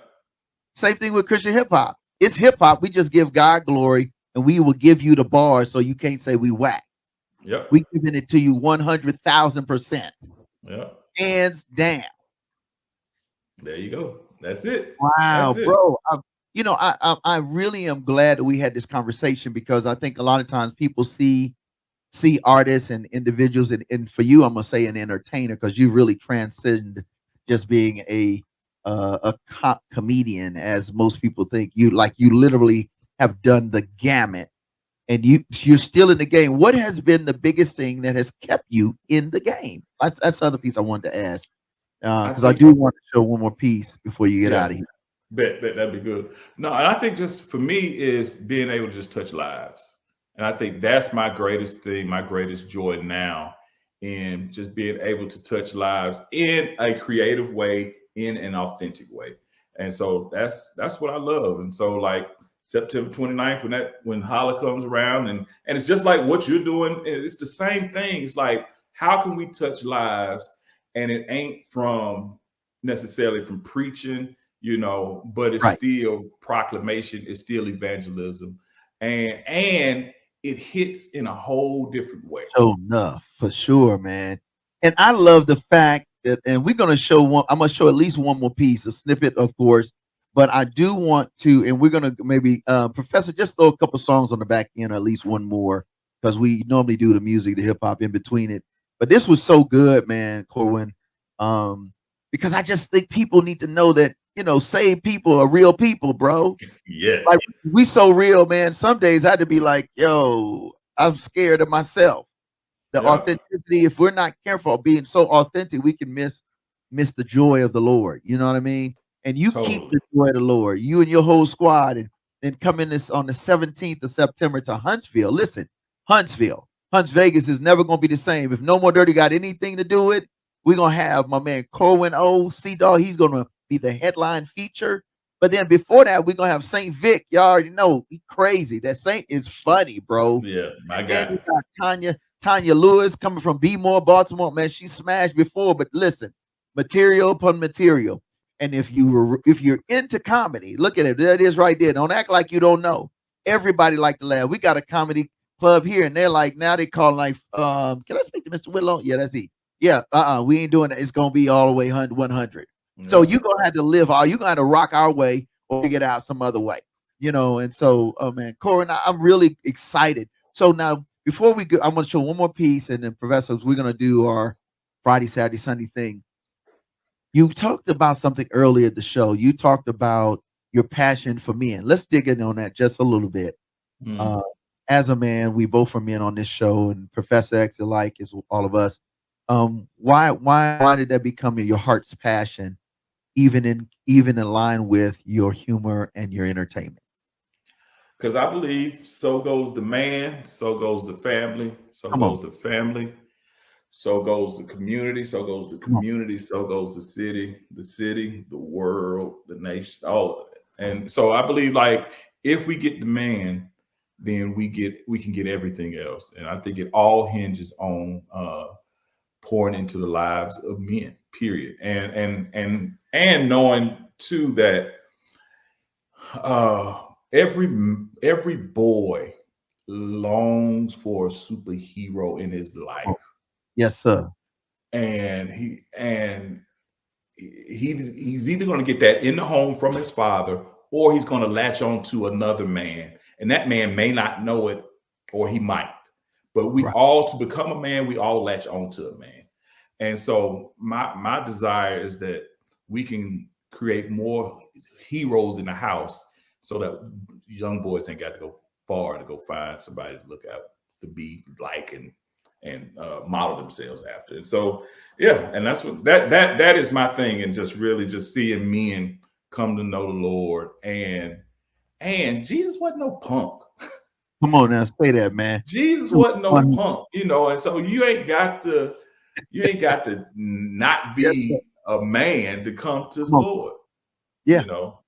Same thing with Christian hip hop. It's hip hop. We just give God glory, and we will give you the bars, so you can't say we whack. Yep. We giving it to you 100,000%. Yep. Hands down. There you go. That's it. Wow, That's it. bro. I really am glad that we had this conversation, because I think a lot of times people see artists and individuals, and for you, I'm gonna say an entertainer, because you really transcend just being a comedian, as most people think. You literally have done the gamut, and you're still in the game. What has been the biggest thing that has kept you in the game? That's the other piece I wanted to ask, I because I think, do want to show one more piece before you get yeah, out of here. bet that'd be good. No, and I think just for me is being able to just touch lives. And I think that's my greatest thing, my greatest joy now, in just being able to touch lives in a creative way, in an authentic way. And so that's what I love. And so, like, September 29th, when Holla comes around, and it's just like what you're doing, it's the same thing. It's like, how can we touch lives? And it ain't from necessarily from preaching, but it's Right. still proclamation, it's still evangelism, and it hits in a whole different way. So enough for sure, man. And I love the fact that, and we're gonna show one. I'm gonna show at least one more piece, a snippet, of course. But I do want to, and we're gonna maybe, Professor, just throw a couple songs on the back end, or at least one more, because we normally do the music, the hip hop in between it. But this was so good, man, Corwin. Um, because I just think people need to know that, saved people are real people, bro. Yes. Like, we so real, man. Some days I had to be like, yo, I'm scared of myself. The Yeah. authenticity, if we're not careful of being so authentic, we can miss the joy of the Lord. You know what I mean? And you keep Totally. the joy of the Lord, you and your whole squad, and then come in this on the 17th of September to Huntsville. Listen, Hunts Vegas is never gonna be the same. If No More Dirty got anything to do with it, we're gonna have my man Corwin-O, C-Dog. He's gonna be the headline feature. But then before that, we're gonna have Saint Vic. Y'all already know he crazy. That Saint is funny, bro. Yeah, my And then guy. you got Tanya Lewis coming from B-More, Baltimore. Man, she smashed before, but listen, material upon material. And if you're into comedy, look at it. There it is right there. Don't act like you don't know. Everybody like to laugh. We got a comedy club here, and they're like, now they call like, can I speak to Mr. Whitlow? Yeah, that's it. Yeah, we ain't doing it. It's gonna be all the way 100. So Yeah. you're gonna have to you're gonna have to rock our way or figure it out some other way. And so, oh man, Corin, I'm really excited. So now, before we go, I'm gonna show one more piece, and then professors, we're gonna do our Friday, Saturday, Sunday thing. You talked about something earlier at the show. You talked about your passion for men. Let's dig in on that just a little bit. Mm. Uh, as a man, we both are men on this show, and Professor X alike is all of us. Why did that become your heart's passion, even in line with your humor and your entertainment? Because I believe so goes the man, so goes the family, so Come on. goes the family, so goes the community, so goes the Come on. community, so goes the city, the world, the nation, all of it. And so I believe, like, if we get the man, then we can get everything else. And I think it all hinges on pouring into the lives of men, period. And knowing too that every boy longs for a superhero in his life. Yes, sir. And he's either going to get that in the home from his father, or he's going to latch on to another man, and that man may not know it, or he might. But we Right. all, to become a man, we all latch on to a man. And so my desire is that we can create more heroes in the house, so that young boys ain't got to go far to go find somebody to look at, to be like, and model themselves after. And so, yeah, and that's what that is my thing. And just really just seeing men come to know the Lord, and Jesus wasn't no punk. Come on now, say that, man. Jesus wasn't no punk, and so you ain't got to not be a man to come to the Lord. Yeah.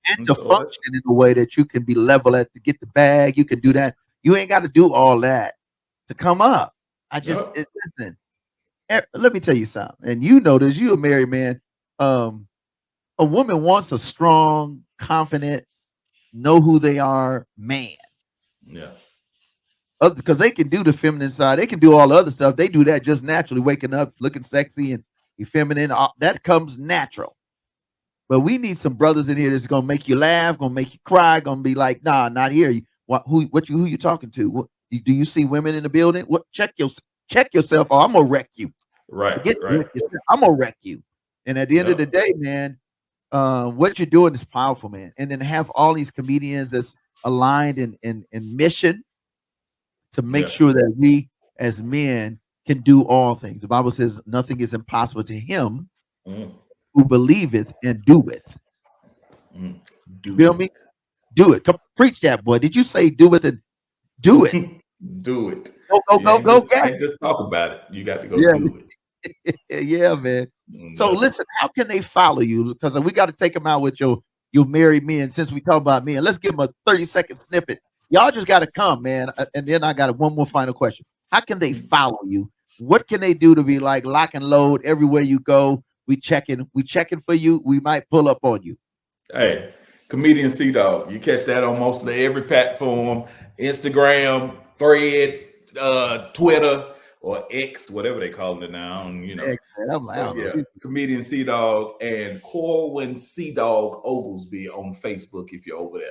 And to so function in a way that you can be level at to get the bag. You can do that. You ain't got to do all that to come up. Listen, let me tell you something. And you know this, you a married man. A woman wants a strong, confident, know who they are man. Yeah. Because they can do the feminine side. They can do all the other stuff. They do that just naturally, waking up, looking sexy and be feminine. That comes natural. But we need some brothers in here that's gonna make you laugh, gonna make you cry, gonna be like, nah, not here. Who you talking to? Do you see women in the building? What check yourself, or I'm gonna wreck you. Right, Forget right. I'm gonna wreck you. And at the end of the Yep. day, man, what you're doing is powerful, man. And then have all these comedians that's aligned in mission to make Yeah. sure that we as men can do all things. The Bible says nothing is impossible to him Mm, who believeth and doeth. mm. Do Feel it. me? Do it. Come preach that, boy. Did you say do it and do it? Do it. Go, Can't just talk about it. You got to go Yeah, do it. yeah, man. So Yeah. listen, how can they follow you? Because we got to take them out with your married men. Since we talk about men, let's give them a 30-second snippet. Y'all just got to come, man. And then I got one more final question. How can they follow you? What can they do to be like lock and load everywhere you go? We checking for you. We might pull up on you. Hey, comedian C Dog. You catch that on mostly every platform: Instagram, Threads, Twitter, or X, whatever they call it now. And, you know, I'm like, I don't know. yeah, comedian C Dog and Corwin C Dog Oglesby on Facebook if you're over there.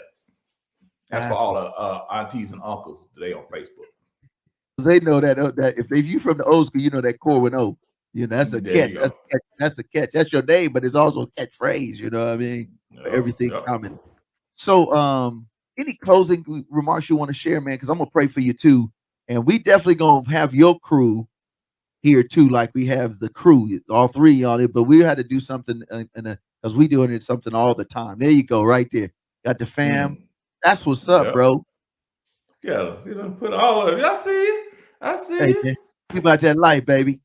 That's for all the aunties and uncles today on Facebook. They know that if you from the old school, you know that Corwin-O. You know, that's a There catch. you go. That's a catch. That's your name, but it's also a catchphrase. You know what I mean? For everything Yep. coming. So, any closing remarks you want to share, man? Because I'm gonna pray for you too, and we definitely gonna have your crew here too, like we have the crew, all three on it. But we had to do something because we doing it something all the time. There you go, right there. Got the fam. That's what's up, Yep. bro. Yeah, you done put all of it. I see you. I see Hey, you. man, we about that life, baby.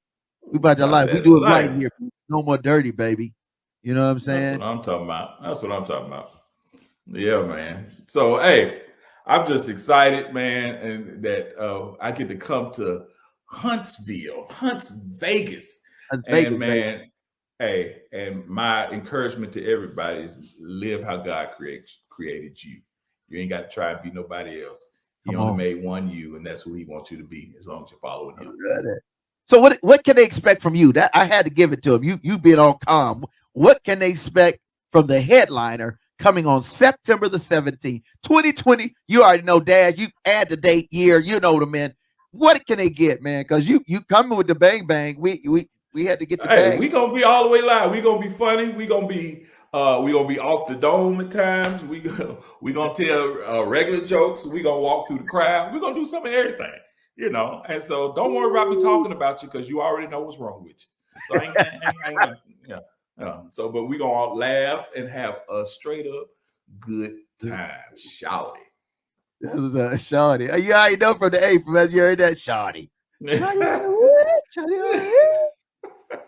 We about that life. We that do it right life. here. No more dirty, baby. You know what I'm That's saying? what I'm talking about. That's what I'm talking about. Yeah, man. So, hey, I'm just excited, man, and that I get to come to Huntsville, Vegas. That's And Vegas, baby. man, hey, and my encouragement to everybody is live how God created you. You ain't got to try and be nobody else. He Come only on. made one you, and that's who he wants you to be, as long as you're following him. So what can they expect from you? That I had to give it to them. You being all calm. What can they expect from the headliner coming on September the 17th, 2020? You already know, Dad. You add the date, year. You know the man. What can they get, man? Because you coming with the bang bang. We had to get the bag. We gonna be all the way live. We gonna be funny. We gonna be off the dome at times. We gonna tell regular jokes. We gonna walk through the crowd. We gonna do some of everything, you know. And so don't worry about me talking about you because you already know what's wrong with you. So So, but we gonna all laugh and have a straight up good time. Shout it. That was Shawty. You already know from the 8th, man. You heard that, Shawty.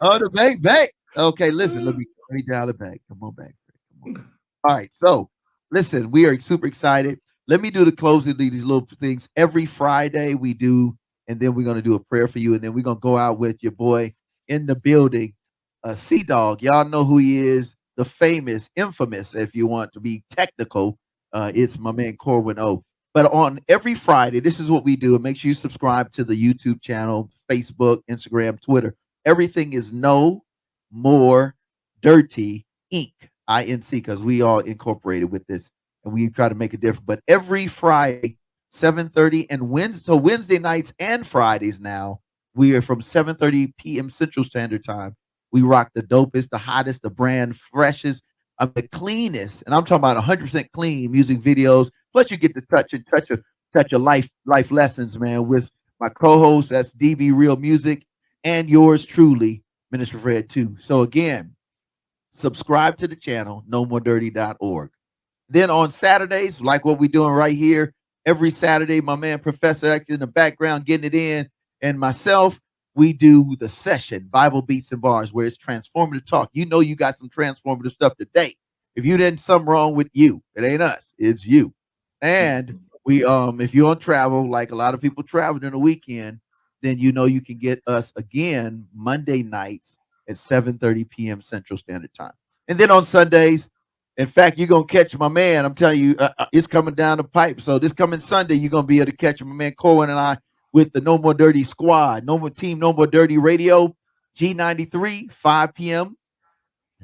Oh, the bank. Okay, listen, let me dial it back. Come on back. Come on. All right, so listen, we are super excited. Let me do the closing, these little things. Every Friday we do, and then we're going to do a prayer for you, and then we're going to go out with your boy in the building, C-Dog. Y'all know who he is, the famous, infamous, if you want to be technical, it's my man Corwin-O. But on every Friday, this is what we do. And make sure you subscribe to the YouTube channel, Facebook, Instagram, Twitter. Everything is No More Dirty Inc. INC, because we all incorporated with this and we try to make a difference. But every Friday, 7:30 and Wednesday nights and Fridays now, we are from 7:30 p.m. Central Standard Time. We rock the dopest, the hottest, the brand freshest, the cleanest, and I'm talking about 100% clean music videos. Plus, you get to touch your life lessons, man, with my co-host. That's DB Real Music, and yours truly, Minister Fred too. So again, subscribe to the channel, nomoredirty.org. Then on Saturdays, like what we're doing right here, every Saturday, my man Professor acting in the background, getting it in, and myself, we do the session, Bible Beats and Bars, where it's transformative talk. You know you got some transformative stuff today. If you didn't, something wrong with you. It ain't us, it's you. And we if you're on travel, like a lot of people travel during the weekend, then you know you can get us again Monday nights at 7:30 p.m. Central Standard Time. And then on Sundays, in fact, you're going to catch my man. I'm telling you, it's coming down the pipe. So this coming Sunday, you're going to be able to catch my man Corwin and I with the No More Dirty Squad, No More Team, No More Dirty Radio, G93, 5 p.m.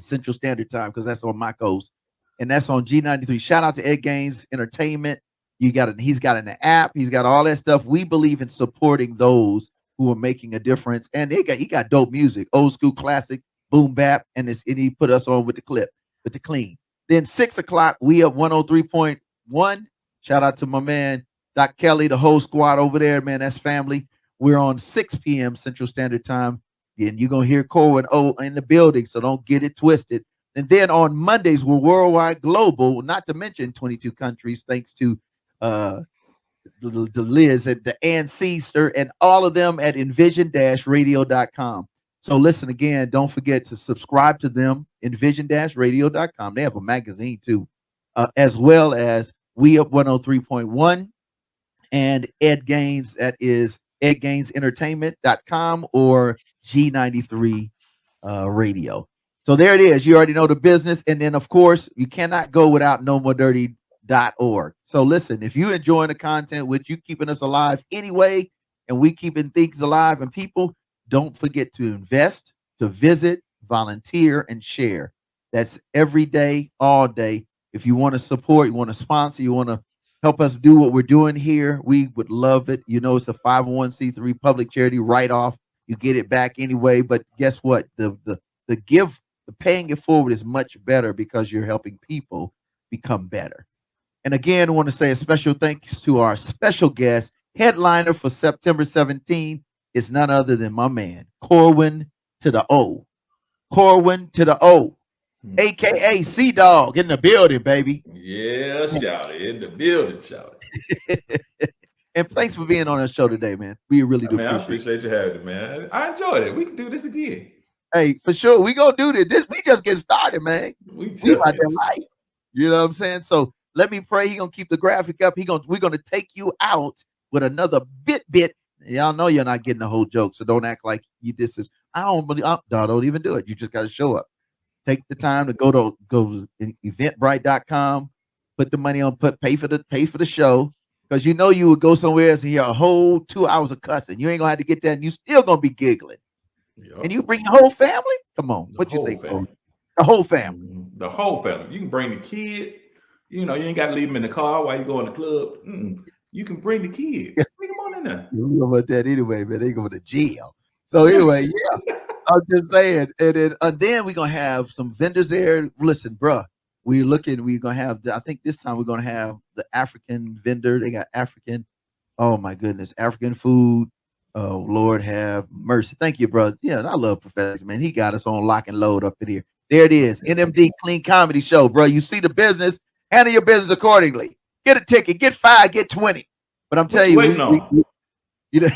Central Standard Time, because that's on my coast, and that's on G93. Shout out to Ed Gaines Entertainment. He's got an app. He's got all that stuff. We believe in supporting those who are making a difference, and he got dope music, old school classic, boom bap, and he put us on with the clip, with the clean. Then 6 o'clock, we have 103.1. Shout out to my man Doc Kelly, the whole squad over there, man. That's family. We're on 6 p.m. Central Standard Time. And you're going to hear Corwin-O in the building, so don't get it twisted. And then on Mondays, we're worldwide global, not to mention 22 countries, thanks to the Liz and the Ann Seaster and all of them at envision-radio.com. So listen again, don't forget to subscribe to them, envision-radio.com. They have a magazine too, as well as We Up 103.1 and Ed Gaines, that is edgainsentertainment.com or G93 radio. So there it is. You already know the business. And then, of course, you cannot go without nomoredirty.org. So listen, if you're enjoying the content, with you keeping us alive anyway, and we keeping things alive and people, don't forget to invest, to visit, volunteer, and share. That's every day, all day. If you want to support, you want to sponsor, you want to help us do what we're doing here, we would love it. You know, it's a 501c3 public charity write-off. You get it back anyway. But guess what? The paying it forward is much better because you're helping people become better. And again, I want to say a special thanks to our special guest, headliner for September 17th is none other than my man, Corwin to the O. Corwin to the O. AKA Sea Dog in the building, baby. Yeah, shout it in the building, shout it. And thanks for being on our show today, man. We really do. I appreciate you having it, man. I enjoyed it. We can do this again. Hey, for sure. We gonna do this. We just get started, man. We about that life. You know what I'm saying? So let me pray. He gonna keep the graphic up. We're gonna take you out with another bit. Y'all know you're not getting the whole joke, so don't act like this is. I don't believe. Don't even do it. You just got to show up. Take the time to go to eventbrite.com, put the money on, pay for the show, because you know you would go somewhere else and hear a whole 2 hours of cussing. You ain't gonna have to get that, and you still gonna be giggling. Yep. And you bring your whole family? Come on, what you think? The whole family. The whole family. You can bring the kids. You know, you ain't got to leave them in the car while you go in the club. You can bring the kids. Bring them on in there. You know about that anyway, man. They go to jail. So anyway, yeah. I'm just saying, and then we're gonna have some vendors there. Listen, bruh, we're gonna have. I think this time we're gonna have the African vendor. They got African. Oh my goodness, African food. Oh Lord, have mercy. Thank you, bro. Yeah, I love Professor, man. He got us on lock and load up in here. There it is, NMD Clean Comedy Show, bro. You see the business, handle your business accordingly. Get a ticket, get 5, get 20. But I'm telling you, you know,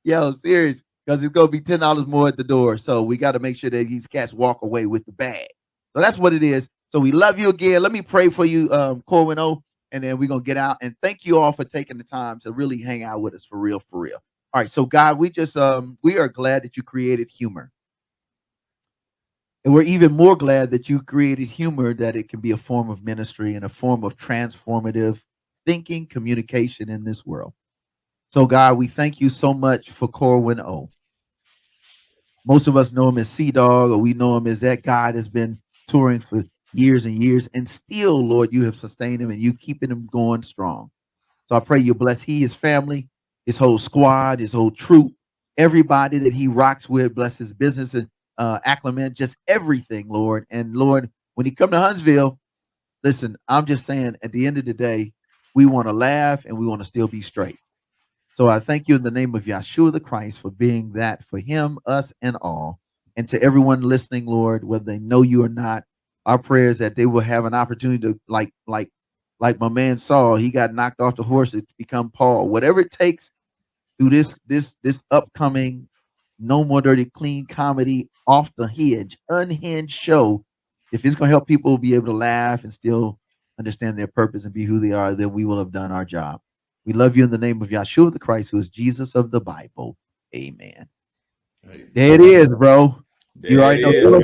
yo, serious. Because it's going to be $10 more at the door. So we got to make sure that these cats walk away with the bag. So that's what it is. So we love you again. Let me pray for you, Corwin-O, and then we're going to get out. And thank you all for taking the time to really hang out with us for real, for real. All right. So, God, we are glad that you created humor. And we're even more glad that you created humor, that it can be a form of ministry and a form of transformative thinking, communication in this world. So, God, we thank you so much for Corwin-O. Most of us know him as Sea Dog, or we know him as that guy that's been touring for years and years. And still, Lord, you have sustained him and you keeping him going strong. So I pray you bless his family, his whole squad, his whole troop, everybody that he rocks with. Bless his business and acclimate, just everything, Lord. And Lord, when he come to Huntsville, listen, I'm just saying, at the end of the day, we want to laugh and we want to still be straight. So I thank you in the name of Yeshua the Christ for being that for him, us, and all. And to everyone listening, Lord, whether they know you or not, our prayers that they will have an opportunity to, like my man Saul, he got knocked off the horse to become Paul. Whatever it takes through this upcoming No More Dirty Clean Comedy off the hinge, unhinged show, if it's going to help people be able to laugh and still understand their purpose and be who they are, then we will have done our job. We love you in the name of Yeshua the Christ, who is Jesus of the Bible. Amen. There it is, bro. You already know.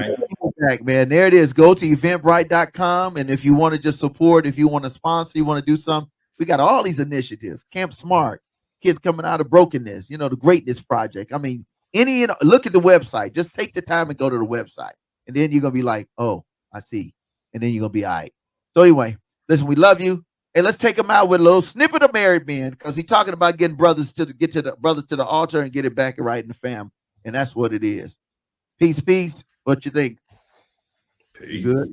Man. There it is. Go to eventbrite.com. And if you want to just support, if you want to sponsor, you want to do something, we got all these initiatives. Camp Smart, kids coming out of brokenness, the Greatness Project. I mean, look at the website. Just take the time and go to the website. And then you're going to be like, oh, I see. And then you're going to be all right. So anyway, listen, we love you. Hey, let's take him out with a little snippet of married men, because he's talking about getting brothers to the altar and get it back and right in the family. And that's what it is. Peace, peace. What you think? Peace. Good.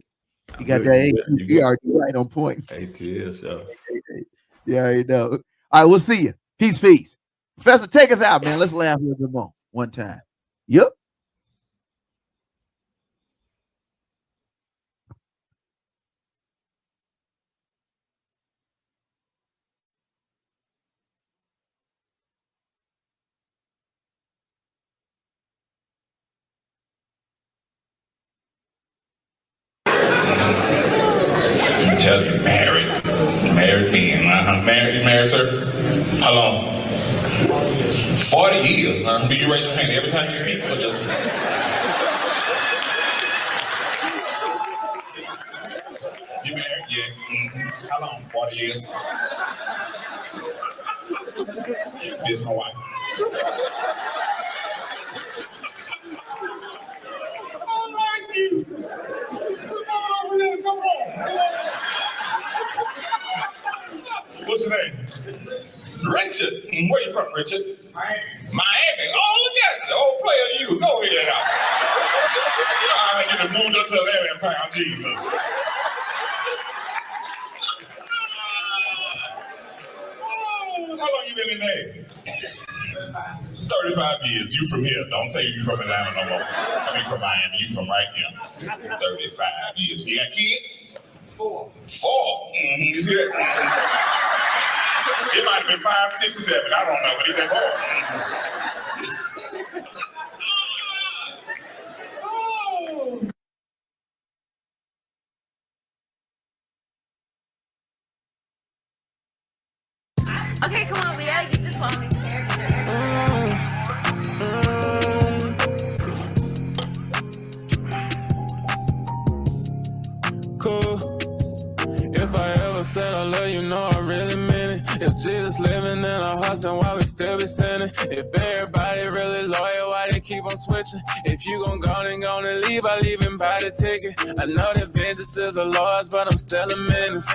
You got that? You already right on point. ATS, yo. Yeah, you know. All right, we'll see you. Peace, peace. Professor, take us out, man. Let's laugh a little bit more one time. Yep. I'm telling you, married men. Married, sir? How long? 40 years. Do you raise your hand every time you speak, or just? You married? Yes. Mm-hmm. How long? 40 years. This is my wife. I like you. Come on over here. Come on. What's your name? Richard. Where you from, Richard? Miami. Oh, look at you. Old player you. Go ahead now. You know how they get moved up to 11 pound Jesus. Oh, how long you been in there? 35 years. You from here. Don't tell you from Atlanta no more. I mean from Miami. You from right here. 35 years. You got kids? 4. Mm-hmm. You see that? It might have been 5, 6, or 7. I don't know, but he said 4. Oh. Okay, come on, we gotta get this one. Cool. If I ever said I love you, no, I really meant it. If Jesus living in our hearts, then why we still be sinning? If everybody really loyal, why they keep on switching? If you gon' go and gonna leave, I leave and buy the ticket. I know that vengeance is the Lord's, but I'm still a menace.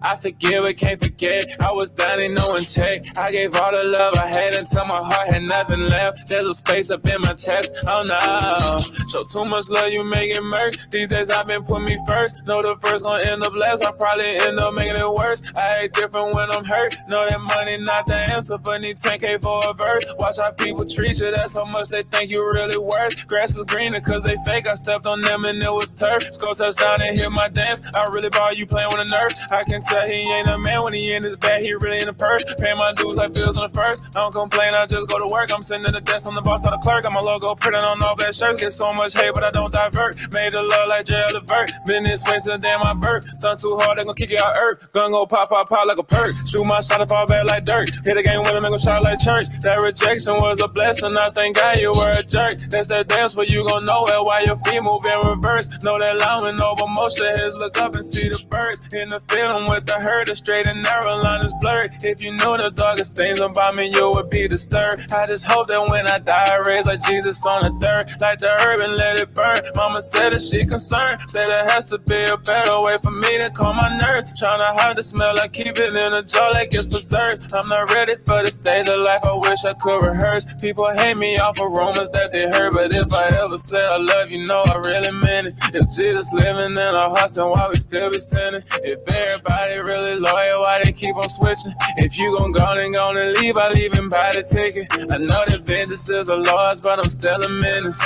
I forgive but can't forget. I was down in no one check. I gave all the love I had until my heart had nothing left. There's a space up in my chest. Oh no. Show too much love, you make it murk. These days I've been putting me first. Know the first gonna end up last. I probably end up making it worse. I act different when I'm hurt. Know that money not the answer, but need 10K for a verse. Watch how people treat you. That's how much they think you really worth. Grass is greener cause they fake. I stepped on them and it was turf. Score touchdown and hit my dance. I really ball you playing with a nerve. I can tell he ain't a man when he in his bag, he really in a purse. Pay my dues like bills on the first. I don't complain, I just go to work. I'm sitting at the desk, I'm the boss, not a clerk. I'm a logo printed on all bad shirts. Get so much hate, but I don't divert. Made the love like jail divert. Been this way since the day of my birth. Stunt too hard, they gon' kick you out earth. Gun go pop like a perk. Shoot my shot and fall back like dirt. Hit a game with him, they gon' shot like church. That rejection was a blessing, I thank God you were a jerk. That's that dance where you gon' know it while your feet move in reverse. Know that line with no motion, heads look up and see the birds. In the field, with the herd, the straight and narrow line is blurred. If you knew the darkest things about me, you would be disturbed. I just hope that when I die, I raise like Jesus on the third. Light the herb and let it burn. Mama said that she concerned. Said there has to be a better way for me to calm my nerves. Tryna hide the smell, I keep it in a jar like it's preserved. I'm not ready for the stage of life, I wish I could rehearse. People hate me off of rumors that they heard, but if I ever said I love you, no, I really meant it. If Jesus living in our hearts, then why we still be sinning? If everybody really loyal, why they keep on switching? If you gon' go and gonna leave, I leave and buy the ticket. I know that vengeance is the Lord's, but I'm still a menace.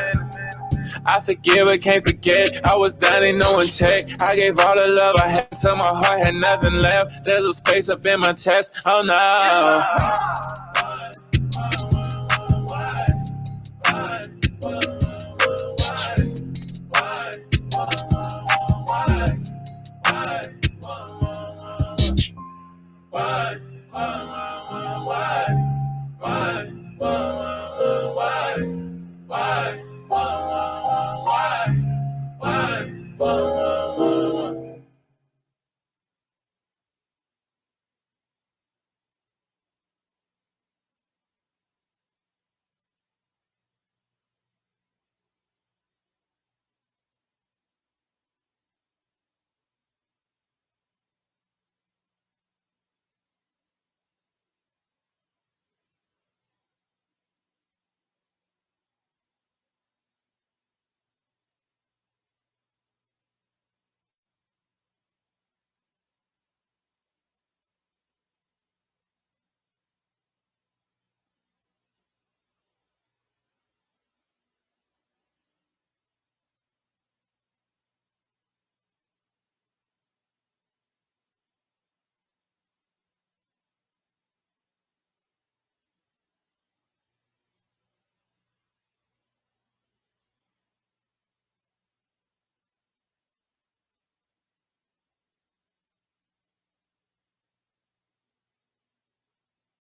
I forgive but can't forget. I was down in no one check. I gave all the love I had till my heart had nothing left. There's a space up in my chest. Oh no.